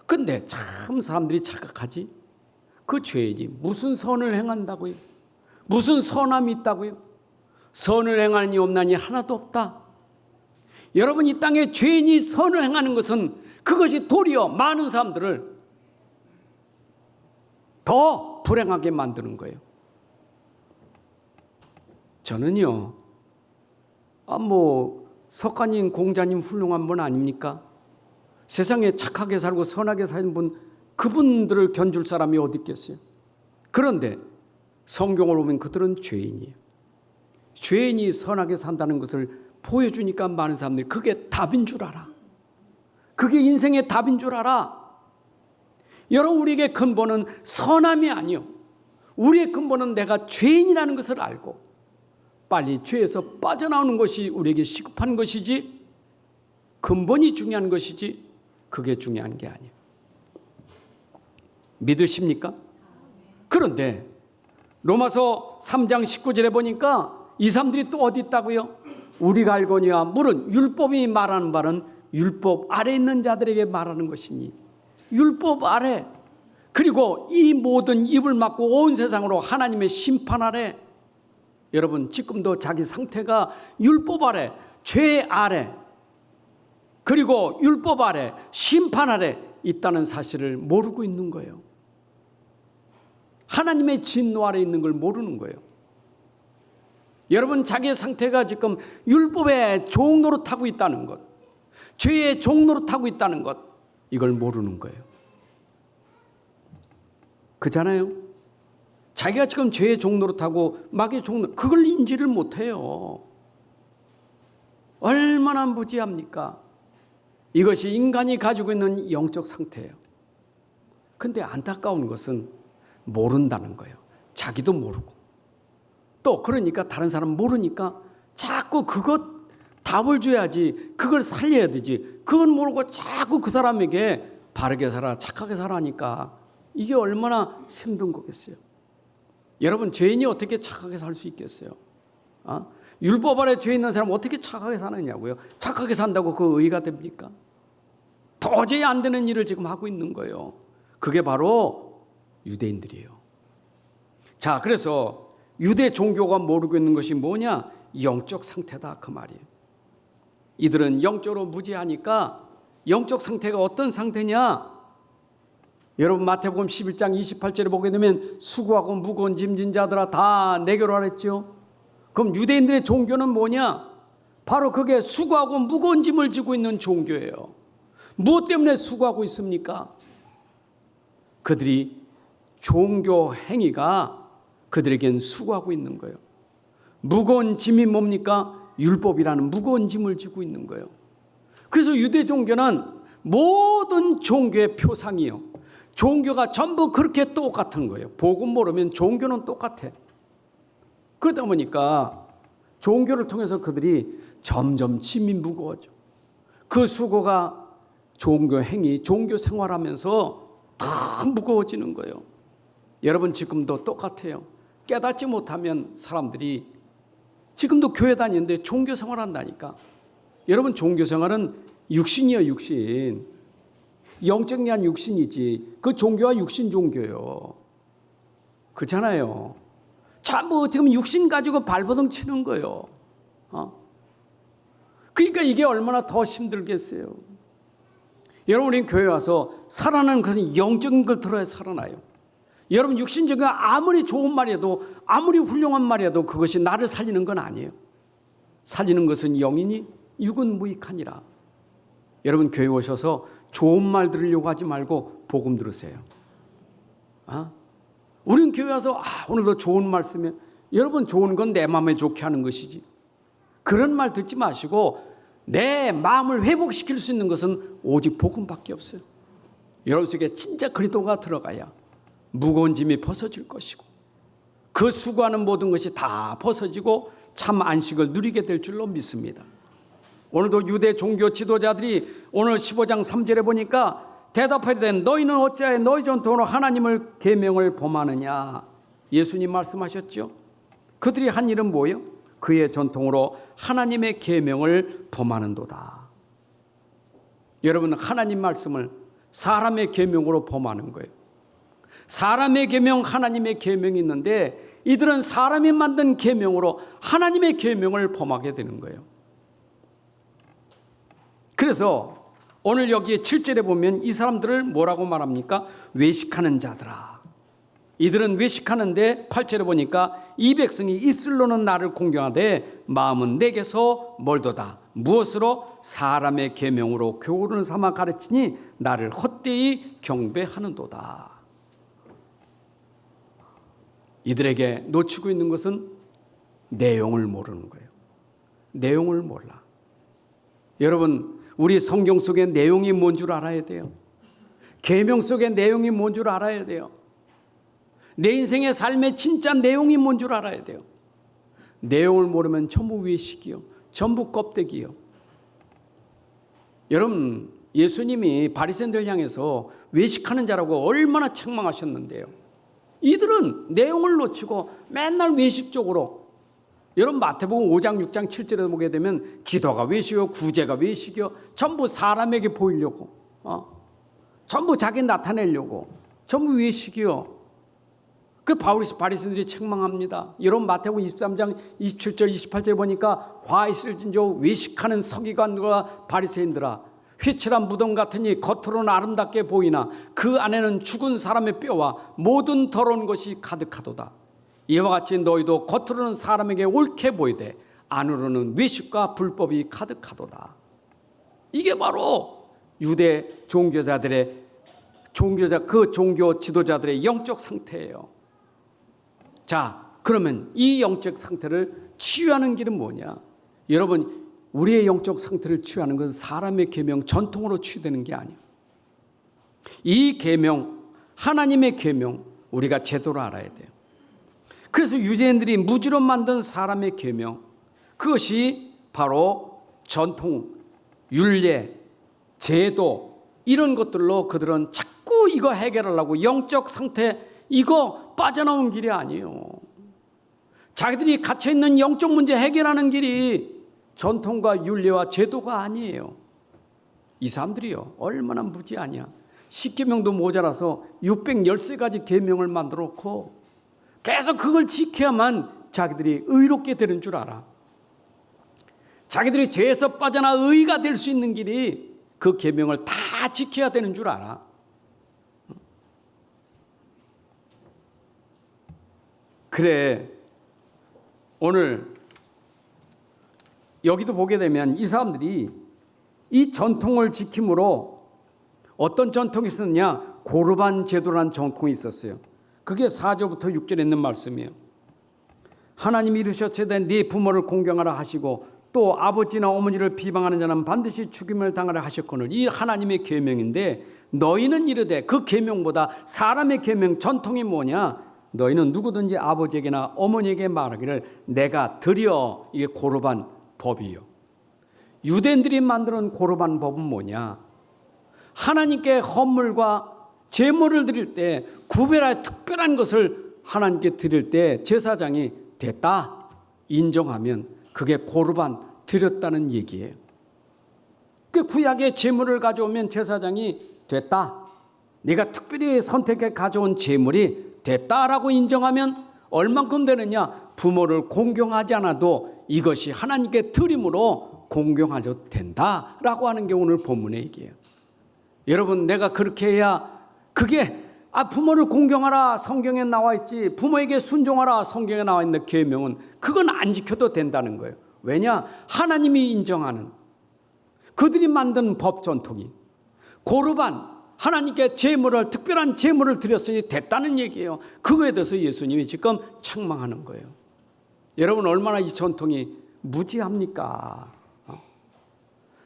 근데 참 사람들이 착각하지. 그 죄인이 무슨 선을 행한다고요? 무슨 선함이 있다고요? 선을 행하는 이 없나니 하나도 없다. 여러분, 이 땅에 죄인이 선을 행하는 것은 그것이 도리어 많은 사람들을 더 불행하게 만드는 거예요. 저는요, 석가님, 공자님 훌륭한 분 아닙니까? 세상에 착하게 살고 선하게 사는 분, 그분들을 견줄 사람이 어디 있겠어요? 그런데 성경을 보면 그들은 죄인이에요. 죄인이 선하게 산다는 것을 보여주니까 많은 사람들이 그게 답인 줄 알아. 그게 인생의 답인 줄 알아. 여러분, 우리에게 근본은 선함이 아니요. 우리의 근본은 내가 죄인이라는 것을 알고 빨리 죄에서 빠져나오는 것이 우리에게 시급한 것이지, 근본이 중요한 것이지, 그게 중요한 게 아니에요. 믿으십니까? 그런데 로마서 3장 19절에 보니까 이 사람들이 또 어디 있다고요? 우리가 알거니와 물은 율법이 말하는 바는 율법 아래 있는 자들에게 말하는 것이니, 율법 아래, 그리고 이 모든 입을 막고 온 세상으로 하나님의 심판 아래. 여러분, 지금도 자기 상태가 율법 아래, 죄 아래, 그리고 율법 아래, 심판 아래 있다는 사실을 모르고 있는 거예요. 하나님의 진노 아래 있는 걸 모르는 거예요. 여러분, 자기의 상태가 지금 율법의 종노릇하고 있다는 것, 죄의 종노릇하고 있다는 것, 이걸 모르는 거예요. 그잖아요. 자기가 지금 죄의 종노릇하고 마귀의 종노릇, 그걸 인지를 못해요. 얼마나 무지합니까? 이것이 인간이 가지고 있는 영적 상태예요. 근데 안타까운 것은 모른다는 거예요. 자기도 모르고. 또 그러니까 다른 사람 모르니까 자꾸 그것 답을 줘야지, 그걸 살려야 되지. 그건 모르고 자꾸 그 사람에게 바르게 살아, 착하게 살아니까 이게 얼마나 힘든 거겠어요. 여러분, 죄인이 어떻게 착하게 살 수 있겠어요? 율법 아래 죄 있는 사람 어떻게 착하게 사느냐고요? 착하게 산다고 그 의가 됩니까? 도저히 안 되는 일을 지금 하고 있는 거예요. 그게 바로 유대인들이에요. 자, 그래서 유대 종교가 모르고 있는 것이 뭐냐? 영적 상태다, 그 말이에요. 이들은 영적으로 무지하니까 영적 상태가 어떤 상태냐? 여러분 마태복음 11장 28절에 보게 되면 수고하고 무거운 짐진 자들아 다 내게로 하랬죠. 그럼 유대인들의 종교는 뭐냐? 바로 그게 수고하고 무거운 짐을 지고 있는 종교예요. 무엇 때문에 수고하고 있습니까? 그들이 종교 행위가 그들에겐 수고하고 있는 거예요. 무거운 짐이 뭡니까? 율법이라는 무거운 짐을 지고 있는 거예요. 그래서 유대 종교는 모든 종교의 표상이요. 종교가 전부 그렇게 똑같은 거예요. 복음 모르면 종교는 똑같아. 그러다 보니까 종교를 통해서 그들이 점점 짐이 무거워져. 그 수고가 종교 행위, 종교 생활하면서 더 무거워지는 거예요. 여러분 지금도 똑같아요. 깨닫지 못하면 사람들이 지금도 교회 다니는데 종교 생활한다니까. 여러분 종교 생활은 육신이요, 육신. 영적이 한 육신이지. 그 종교가 육신 종교예요. 그렇잖아요. 전부 어떻게 보면 육신 가지고 발버둥 치는 거예요. 그러니까 이게 얼마나 더 힘들겠어요. 여러분 우리 교회 와서 살아나는 것은 영적인 걸 들어야 살아나요. 여러분 육신적인 아무리 좋은 말이어도 아무리 훌륭한 말이어도 그것이 나를 살리는 건 아니에요. 살리는 것은 영이니 육은 무익하니라. 여러분 교회 오셔서 좋은 말 들으려고 하지 말고 복음 들으세요. 우린 교회 와서 오늘도 좋은 말 쓰면 여러분 좋은 건 내 마음에 좋게 하는 것이지. 그런 말 듣지 마시고 내 마음을 회복시킬 수 있는 것은 오직 복음밖에 없어요. 여러분 속에 진짜 그리스도가 들어가야 무거운 짐이 벗어질 것이고 그 수고하는 모든 것이 다 벗어지고 참 안식을 누리게 될 줄로 믿습니다. 오늘도 유대 종교 지도자들이 오늘 15장 3절에 보니까 대답하되 너희는 어찌하여 너희 전통으로 하나님을 계명을 범하느냐. 예수님 말씀하셨죠. 그들이 한 일은 뭐예요? 그의 전통으로 하나님의 계명을 범하는도다. 여러분 하나님 말씀을 사람의 계명으로 범하는 거예요. 사람의 계명, 하나님의 계명이 있는데 이들은 사람이 만든 계명으로 하나님의 계명을 범하게 되는 거예요. 그래서 오늘 여기에 7절에 보면 이 사람들을 뭐라고 말합니까? 외식하는 자들아. 이들은 외식하는데 8절에 보니까 이 백성이 입술로는 나를 공경하되 마음은 내게서 멀도다. 무엇으로? 사람의 계명으로 교훈을 삼아 가르치니 나를 헛되이 경배하는도다. 이들에게 놓치고 있는 것은 내용을 모르는 거예요. 내용을 몰라. 여러분 우리 성경 속의 내용이 뭔 줄 알아야 돼요. 계명 속의 내용이 뭔 줄 알아야 돼요. 내 인생의 삶의 진짜 내용이 뭔 줄 알아야 돼요. 내용을 모르면 전부 외식이요. 전부 껍데기요. 여러분 예수님이 바리새인들 향해서 외식하는 자라고 얼마나 책망하셨는데요. 이들은 내용을 놓치고 맨날 외식적으로. 여러분 마태복음 5장 6장 7절에 보게 되면 기도가 외식이요 구제가 외식이요 전부 사람에게 보이려고 전부 자기 나타내려고 전부 외식이요. 그 바리새인들이 책망합니다. 여러분 마태복음 23장 27절 28절에 보니까 화 있을진저 외식하는 서기관과 바리새인들아 휘칠한 무덤 같으니 겉으로는 아름답게 보이나 그 안에는 죽은 사람의 뼈와 모든 더러운 것이 가득하도다. 이와 같이 너희도 겉으로는 사람에게 옳게 보이되 안으로는 외식과 불법이 가득하도다. 이게 바로 유대 종교자들의 그 종교 지도자들의 영적 상태예요. 자, 그러면 이 영적 상태를 치유하는 길은 뭐냐? 여러분, 우리의 영적 상태를 치유하는 것은 사람의 계명, 전통으로 치유되는 게 아니에요. 이 계명, 하나님의 계명, 우리가 제대로 알아야 돼요. 그래서 유대인들이 무지로 만든 사람의 계명, 그것이 바로 전통, 율례, 제도 이런 것들로 그들은 자꾸 이거 해결하려고 영적 상태 이거 빠져나온 길이 아니에요. 자기들이 갇혀있는 영적 문제 해결하는 길이 전통과 율례와 제도가 아니에요. 이 사람들이요 얼마나 무지하냐. 10계명도 모자라서 613가지 계명을 만들어 놓고 계속 그걸 지켜야만 자기들이 의롭게 되는 줄 알아. 자기들이 죄에서 빠져나 의가 될 수 있는 길이 그 계명을 다 지켜야 되는 줄 알아. 그래, 오늘 여기도 보게 되면 이 사람들이 이 전통을 지킴으로 어떤 전통이 있었느냐? 고르반 제도라는 전통이 있었어요. 그게 4절부터 6절에 있는 말씀이에요. 하나님이 이르셨으되 네 부모를 공경하라 하시고 또 아버지나 어머니를 비방하는 자는 반드시 죽임을 당하라 하셨거늘. 이 하나님의 계명인데 너희는 이르되, 그 계명보다 사람의 계명 전통이 뭐냐? 너희는 누구든지 아버지에게나 어머니에게 말하기를 내가 드려. 이게 고르반 법이요. 유대인들이 만드는 고르반 법은 뭐냐? 하나님께 헌물과 제물을 드릴 때 구별하여 특별한 것을 하나님께 드릴 때 제사장이 됐다 인정하면 그게 고르반 드렸다는 얘기예요. 그 구약의 제물을 가져오면 제사장이 됐다, 네가 특별히 선택해 가져온 제물이 됐다라고 인정하면 얼만큼 되느냐? 부모를 공경하지 않아도 이것이 하나님께 드림으로 공경하셔도 된다라고 하는 게 오늘 본문의 얘기예요. 여러분, 내가 그렇게 해야 그게 부모를 공경하라 성경에 나와 있지, 부모에게 순종하라 성경에 나와 있는 계명은 그건 안 지켜도 된다는 거예요. 왜냐? 하나님이 인정하는 그들이 만든 법 전통이 고르반, 하나님께 제물을, 특별한 제물을 드렸으니 됐다는 얘기예요. 그거에 대해서 예수님이 지금 책망하는 거예요. 여러분, 얼마나 이 전통이 무지합니까?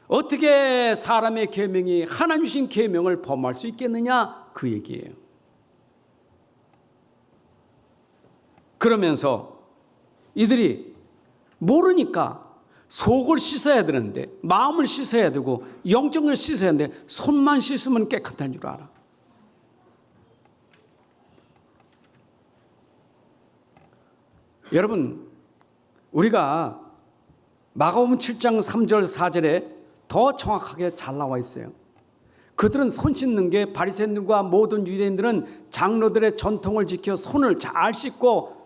어떻게 사람의 계명이 하나님 주신 계명을 범할 수 있겠느냐? 그 얘기예요. 그러면서 이들이 모르니까 속을 씻어야 되는데, 마음을 씻어야 되고 영적을 씻어야 되는데 손만 씻으면 깨끗한 줄 알아. 여러분, 우리가 마가복음 7장 3절 4절에 더 정확하게 잘 나와 있어요. 그들은 손 씻는 게, 바리새인들과 모든 유대인들은 장로들의 전통을 지켜 손을 잘 씻고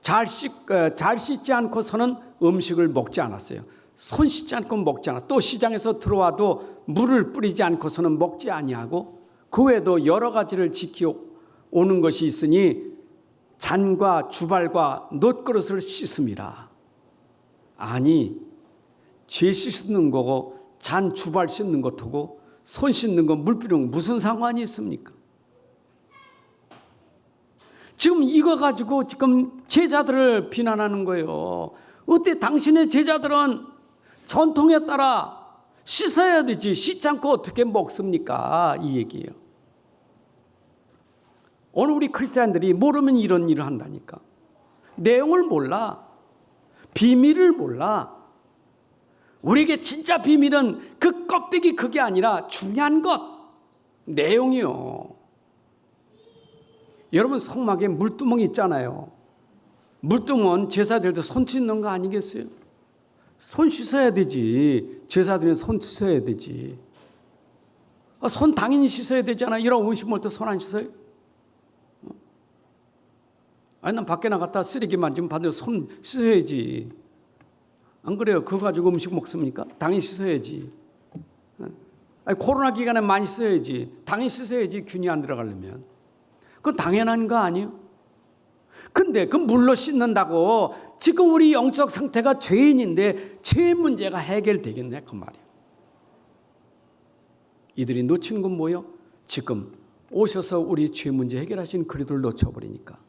잘 씻지 않고서는 음식을 먹지 않았어요. 손 씻지 않고 먹지 않아. 또 시장에서 들어와도 물을 뿌리지 않고서는 먹지 아니하고, 그 외에도 여러 가지를 지켜 오는 것이 있으니 잔과 주발과 놋그릇을 씻음이라. 아니, 죄 씻는 거고 잔 주발 씻는 것하고 손 씻는 거, 물 뿌리는 거 무슨 상관이 있습니까? 지금 이거 가지고 지금 제자들을 비난하는 거예요. 어때? 당신의 제자들은 전통에 따라 씻어야 되지, 씻지 않고 어떻게 먹습니까? 이 얘기예요. 오늘 우리 크리스찬들이 모르면 이런 일을 한다니까. 내용을 몰라. 비밀을 몰라. 우리에게 진짜 비밀은 그 껍데기, 그게 아니라 중요한 것, 내용이요. 여러분, 성막에 물두멍이 있잖아요. 물두멍은 제사드릴 때 손 씻는 거 아니겠어요? 손 씻어야 되지. 제사드리면 손 씻어야 되지. 손 당연히 씻어야 되잖아. 이런 음식 먹을 때 손 안 씻어요? 아니, 난 밖에 나갔다 쓰레기 만지면 반드시 손 씻어야지. 안 그래요? 그거 가지고 음식 먹습니까? 당연히 씻어야지. 아니, 코로나 기간에 많이 씻어야지. 당연히 씻어야지, 균이 안 들어가려면. 그건 당연한 거 아니에요? 근데 그 물로 씻는다고 지금 우리 영적 상태가 죄인인데 죄 문제가 해결되겠네, 그 말이에요. 이들이 놓치는 건 뭐예요? 지금 오셔서 우리 죄 문제 해결하신 그리스도를 놓쳐버리니까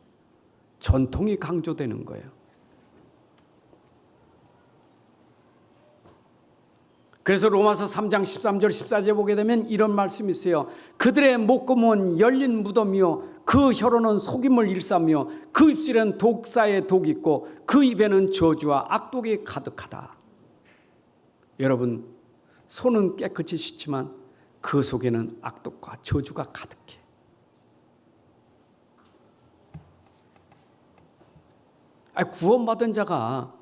전통이 강조되는 거예요. 그래서 로마서 3장 13절 14절에 보게 되면 이런 말씀이 있어요. 그들의 목구멍은 열린 무덤이요, 그 혀로는 속임을 일삼며 그 입술에는 독사의 독이 있고 그 입에는 저주와 악독이 가득하다. 여러분, 손은 깨끗이 씻지만 그 속에는 악독과 저주가 가득해. 구원받은 자가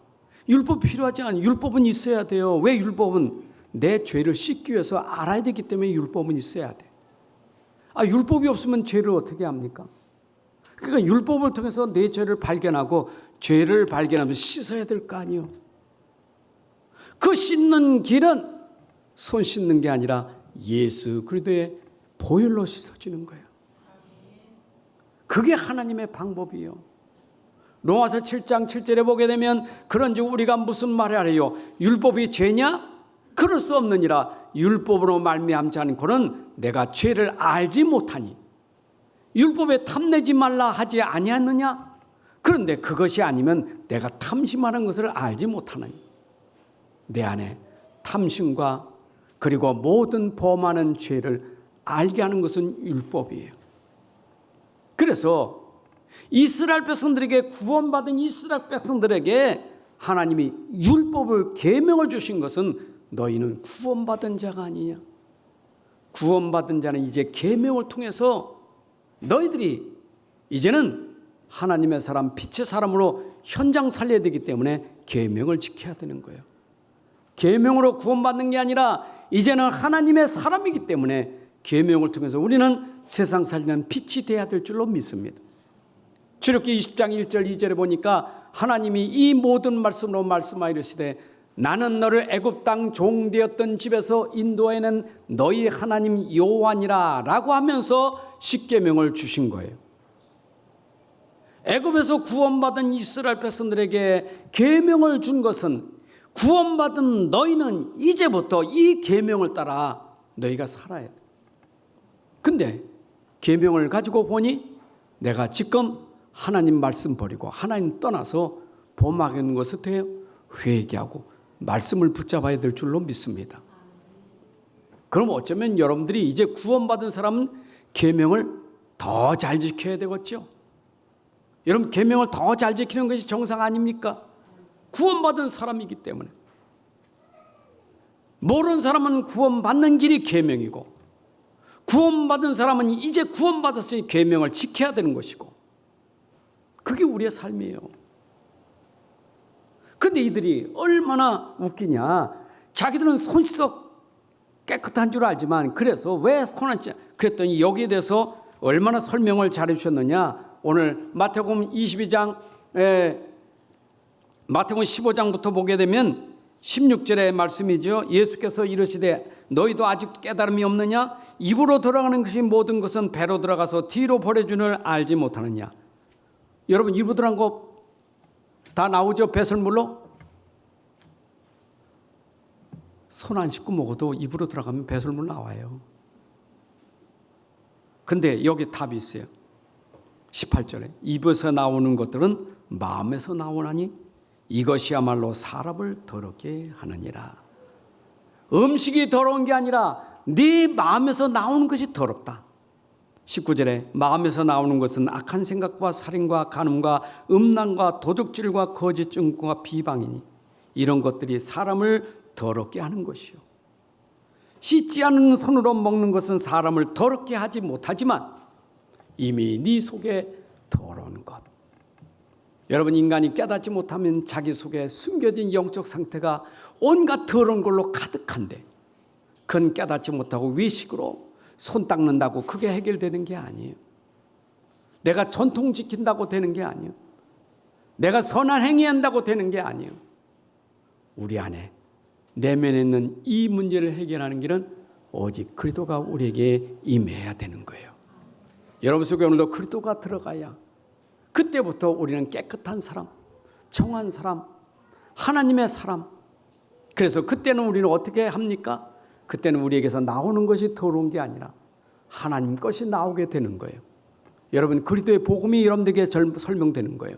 율법 필요하지 않아요. 율법은 있어야 돼요. 왜? 율법은 내 죄를 씻기 위해서 알아야 되기 때문에 율법은 있어야 돼. 율법이 없으면 죄를 어떻게 합니까? 그러니까 율법을 통해서 내 죄를 발견하고 죄를 발견하면 씻어야 될 거 아니에요. 그 씻는 길은 손 씻는 게 아니라 예수 그리스도의 보혈로 씻어지는 거예요. 그게 하나님의 방법이에요. 로마서 7장 7절에 보게 되면 그런즉 우리가 무슨 말을 하래요? 율법이 죄냐? 그럴 수 없느니라. 율법으로 말미암지 않고는 내가 죄를 알지 못하니 율법에 탐내지 말라 하지 아니하느냐? 그런데 그것이 아니면 내가 탐심하는 것을 알지 못하느니 내 안에 탐심과 그리고 모든 범하는 죄를 알게 하는 것은 율법이에요. 그래서 이스라엘 백성들에게 구원받은 이스라엘 백성들에게 하나님이 율법을 계명을 주신 것은 너희는 구원받은 자가 아니냐. 구원받은 자는 이제 계명을 통해서 너희들이 이제는 하나님의 사람, 빛의 사람으로 현장 살려야 되기 때문에 계명을 지켜야 되는 거예요. 계명으로 구원받는 게 아니라 이제는 하나님의 사람이기 때문에 계명을 통해서 우리는 세상 살리는 빛이 되어야 될 줄로 믿습니다. 출애굽기 20장 1절 2절에 보니까 하나님이 이 모든 말씀으로 말씀하시되 나는 너를 애굽 땅 종되었던 집에서 인도해낸 너희 하나님 여호와니라 라고 하면서 십계명을 주신 거예요. 애굽에서 구원받은 이스라엘 백성들에게 계명을 준 것은 구원받은 너희는 이제부터 이 계명을 따라 너희가 살아야 돼. 근데 계명을 가지고 보니 내가 지금 하나님 말씀 버리고 하나님 떠나서 범하는 것을 돼요. 회개하고 말씀을 붙잡아야 될 줄로 믿습니다. 그럼 어쩌면 여러분들이 이제 구원받은 사람은 계명을 더 잘 지켜야 되겠죠. 여러분 계명을 더 잘 지키는 것이 정상 아닙니까? 구원받은 사람이기 때문에. 모르는 사람은 구원받는 길이 계명이고 구원받은 사람은 이제 구원받았으니 계명을 지켜야 되는 것이고 그게 우리의 삶이에요. 근데 이들이 얼마나 웃기냐. 자기들은 손 씻어 깨끗한 줄 알지만 그래서 왜 손 안 씻냐 그랬더니 여기에 대해서 얼마나 설명을 잘해 주셨느냐. 오늘 마태복음 22장 마태복음 15장부터 보게 되면 16절의 말씀이죠. 예수께서 이르시되 너희도 아직 깨달음이 없느냐? 입으로 들어가는 것이 모든 것은 배로 들어가서 뒤로 버려주는 알지 못하느냐. 여러분 입으로 들어간 거 다 나오죠? 배설물로? 손 안 씻고 먹어도 입으로 들어가면 배설물 나와요. 근데 여기 답이 있어요. 18절에 입에서 나오는 것들은 마음에서 나오나니 이것이야말로 사람을 더럽게 하느니라. 음식이 더러운 게 아니라 네 마음에서 나오는 것이 더럽다. 19절에 마음에서 나오는 것은 악한 생각과 살인과 간음과 음란과 도둑질과 거짓 증거와 비방이니 이런 것들이 사람을 더럽게 하는 것이요. 씻지 않은 손으로 먹는 것은 사람을 더럽게 하지 못하지만 이미 네 속에 더러운 것. 여러분 인간이 깨닫지 못하면 자기 속에 숨겨진 영적 상태가 온갖 더러운 걸로 가득한데 그건 깨닫지 못하고 외식으로 손 닦는다고 그게 해결되는 게 아니에요. 내가 전통 지킨다고 되는 게 아니에요. 내가 선한 행위한다고 되는 게 아니에요. 우리 안에 내면에 있는 이 문제를 해결하는 길은 오직 그리스도가 우리에게 임해야 되는 거예요. 여러분 속에 오늘도 그리스도가 들어가야 그때부터 우리는 깨끗한 사람, 정한 사람, 하나님의 사람. 그래서 그때는 우리는 어떻게 합니까? 그때는 우리에게서 나오는 것이 더러운 게 아니라 하나님 것이 나오게 되는 거예요. 여러분 그리스도의 복음이 여러분들에게 설명되는 거예요.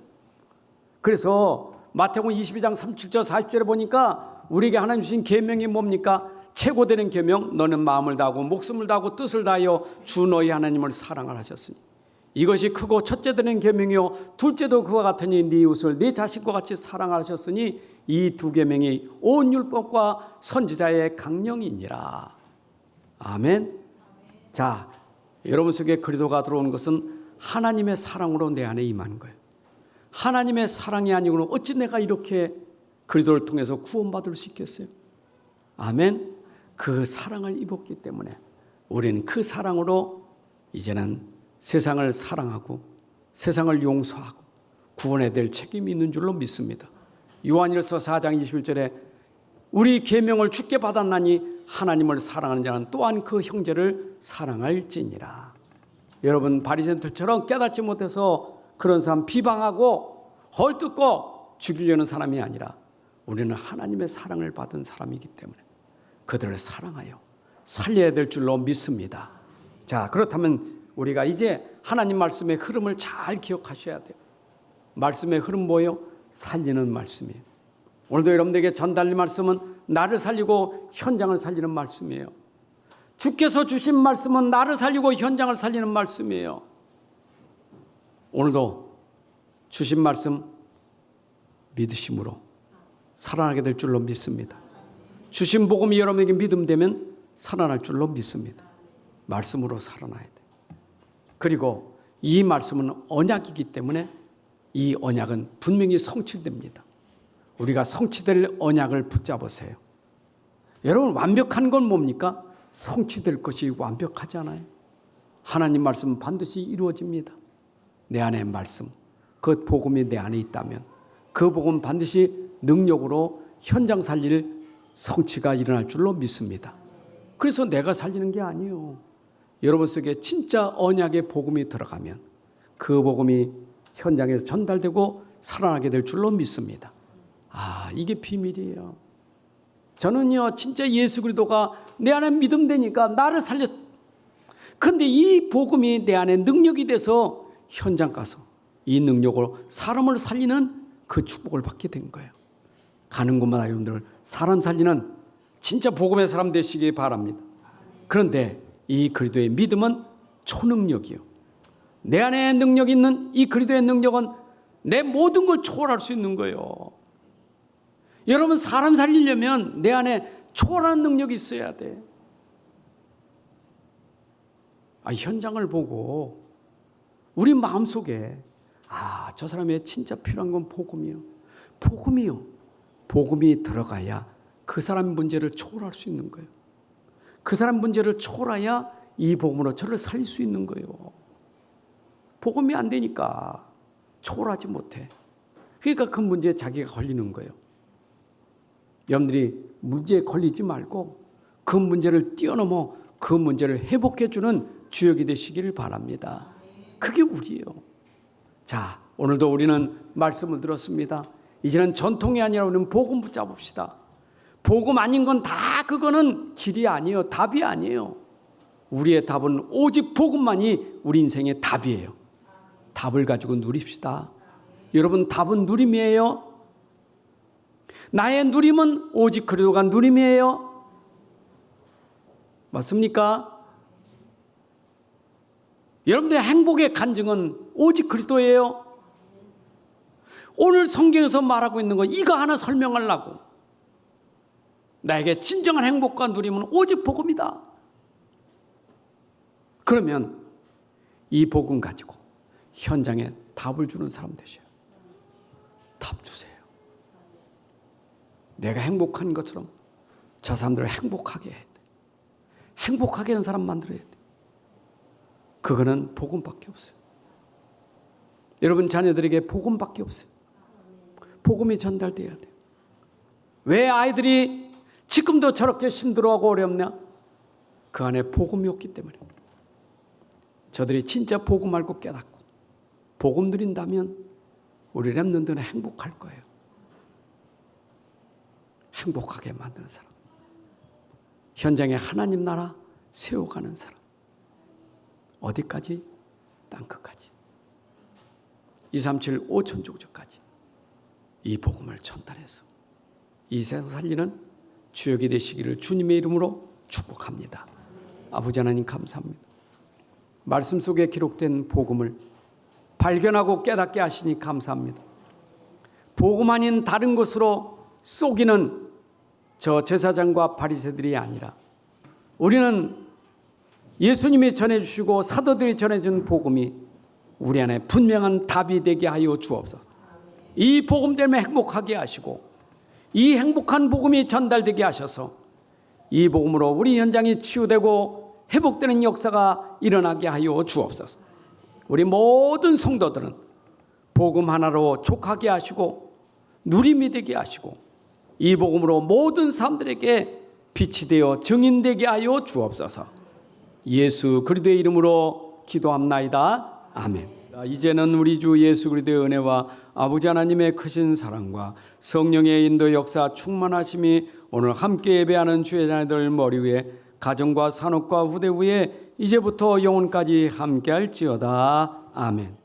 그래서 마태복음 22장 37절 40절에 보니까 우리에게 하나님 주신 계명이 뭡니까? 최고되는 계명 너는 마음을 다하고 목숨을 다하고 뜻을 다하여 주 너희 하나님을 사랑을 하셨으니 이것이 크고 첫째 되는 계명이요 둘째도 그와 같으니 네 이웃을 네 자식과 같이 사랑하셨으니 이 두 계명이 온 율법과 선지자의 강령이니라. 아멘. 자, 여러분 속에 그리스도가 들어오는 것은 하나님의 사랑으로 내 안에 임하는 거예요. 하나님의 사랑이 아니고는 어찌 내가 이렇게 그리스도를 통해서 구원받을 수 있겠어요? 아멘. 그 사랑을 입었기 때문에 우리는 그 사랑으로 이제는 세상을 사랑하고 세상을 용서하고 구원해야 될 책임이 있는 줄로 믿습니다. 요한일서 4장 21절에 우리 계명을 주께 받았나니 하나님을 사랑하는 자는 또한 그 형제를 사랑할지니라. 여러분, 바리새인들처럼 깨닫지 못해서 그런 사람 비방하고 헐뜯고 죽이려는 사람이 아니라 우리는 하나님의 사랑을 받은 사람이기 때문에 그들을 사랑하여 살려야 될 줄로 믿습니다. 자, 그렇다면 우리가 이제 하나님 말씀의 흐름을 잘 기억하셔야 돼요. 말씀의 흐름 뭐예요? 살리는 말씀이에요. 오늘도 여러분들에게 전달할 말씀은 나를 살리고 현장을 살리는 말씀이에요. 주께서 주신 말씀은 나를 살리고 현장을 살리는 말씀이에요. 오늘도 주신 말씀 믿으심으로 살아나게 될 줄로 믿습니다. 주신 복음이 여러분에게 믿음되면 살아날 줄로 믿습니다. 말씀으로 살아나야 돼요. 그리고 이 말씀은 언약이기 때문에 이 언약은 분명히 성취됩니다. 우리가 성취될 언약을 붙잡으세요. 여러분, 완벽한 건 뭡니까? 성취될 것이 완벽하잖아요. 하나님 말씀은 반드시 이루어집니다. 내 안에 말씀, 그 복음이 내 안에 있다면 그 복음 반드시 능력으로 현장 살릴 성취가 일어날 줄로 믿습니다. 그래서 내가 살리는 게 아니에요. 여러분 속에 진짜 언약의 복음이 들어가면 그 복음이 현장에서 전달되고 살아나게 될 줄로 믿습니다. 이게 비밀이에요. 저는요, 진짜 예수 그리스도가 내 안에 믿음되니까 나를 살렸. 그런데 이 복음이 내 안에 능력이 돼서 현장 가서 이 능력으로 사람을 살리는 그 축복을 받게 된 거예요. 가는 곳마다 여러분들 사람 살리는 진짜 복음의 사람 되시기 바랍니다. 그런데 이 그리스도의 믿음은 초능력이요. 내 안에 능력이 있는 이 그리스도의 능력은 내 모든 걸 초월할 수 있는 거예요. 여러분, 사람 살리려면 내 안에 초월하는 능력이 있어야 돼. 현장을 보고 우리 마음속에 저 사람의 진짜 필요한 건 복음이요. 복음이 들어가야 그 사람 문제를 초월할 수 있는 거예요. 그 사람 문제를 초월해야 이 복음으로 저를 살릴 수 있는 거예요. 복음이 안 되니까 초월하지 못해. 그러니까 그 문제에 자기가 걸리는 거예요. 여러분들이 문제에 걸리지 말고 그 문제를 뛰어넘어 그 문제를 회복해주는 주역이 되시기를 바랍니다. 그게 우리예요. 자, 오늘도 우리는 말씀을 들었습니다. 이제는 전통이 아니라 우리는 복음 붙잡읍시다. 복음 아닌 건 다 그거는 길이 아니에요. 답이 아니에요. 우리의 답은 오직 복음만이 우리 인생의 답이에요. 답을 가지고 누립시다. 여러분, 답은 누림이에요. 나의 누림은 오직 그리스도가 누림이에요. 맞습니까? 여러분들의 행복의 간증은 오직 그리스도예요. 오늘 성경에서 말하고 있는 거 이거 하나 설명하려고. 나에게 진정한 행복과 누림은 오직 복음이다. 그러면 이 복음 가지고 현장에 답을 주는 사람 되셔요. 답 주세요. 내가 행복한 것처럼 저 사람들을 행복하게 해야 돼. 행복하게 하는 사람 만들어야 돼. 그거는 복음밖에 없어요. 여러분 자녀들에게 복음밖에 없어요. 복음이 전달돼야 돼요. 왜 아이들이 지금도 저렇게 힘들어하고 어렵냐? 그 안에 복음이 없기 때문에. 저들이 진짜 복음 알고 깨닫고 복음 드린다면 우리 렘넌트는 행복할 거예요. 행복하게 만드는 사람. 현장에 하나님 나라 세워가는 사람. 어디까지? 땅끝까지. 237 5천족적까지 이 복음을 전달해서 이 세상 살리는 주역이 되시기를 주님의 이름으로 축복합니다. 아버지 하나님 감사합니다. 말씀 속에 기록된 복음을 발견하고 깨닫게 하시니 감사합니다. 복음 아닌 다른 것으로 속이는 저 제사장과 바리새들이 아니라 우리는 예수님이 전해주시고 사도들이 전해준 복음이 우리 안에 분명한 답이 되게 하여 주옵소서. 이 복음 때문에 행복하게 하시고 이 행복한 복음이 전달되게 하셔서 이 복음으로 우리 현장이 치유되고 회복되는 역사가 일어나게 하여 주옵소서. 우리 모든 성도들은 복음 하나로 족하게 하시고 누림이 되게 하시고 이 복음으로 모든 사람들에게 빛이 되어 증인되게 하여 주옵소서. 예수 그리스도의 이름으로 기도합나이다. 아멘. 이제는 우리 주 예수 그리스도의 은혜와 아버지 하나님의 크신 사랑과 성령의 인도 역사 충만하심이 오늘 함께 예배하는 주의 자녀들 머리 위에 가정과 산업과 후대 위에 이제부터 영혼까지 함께할지어다. 아멘.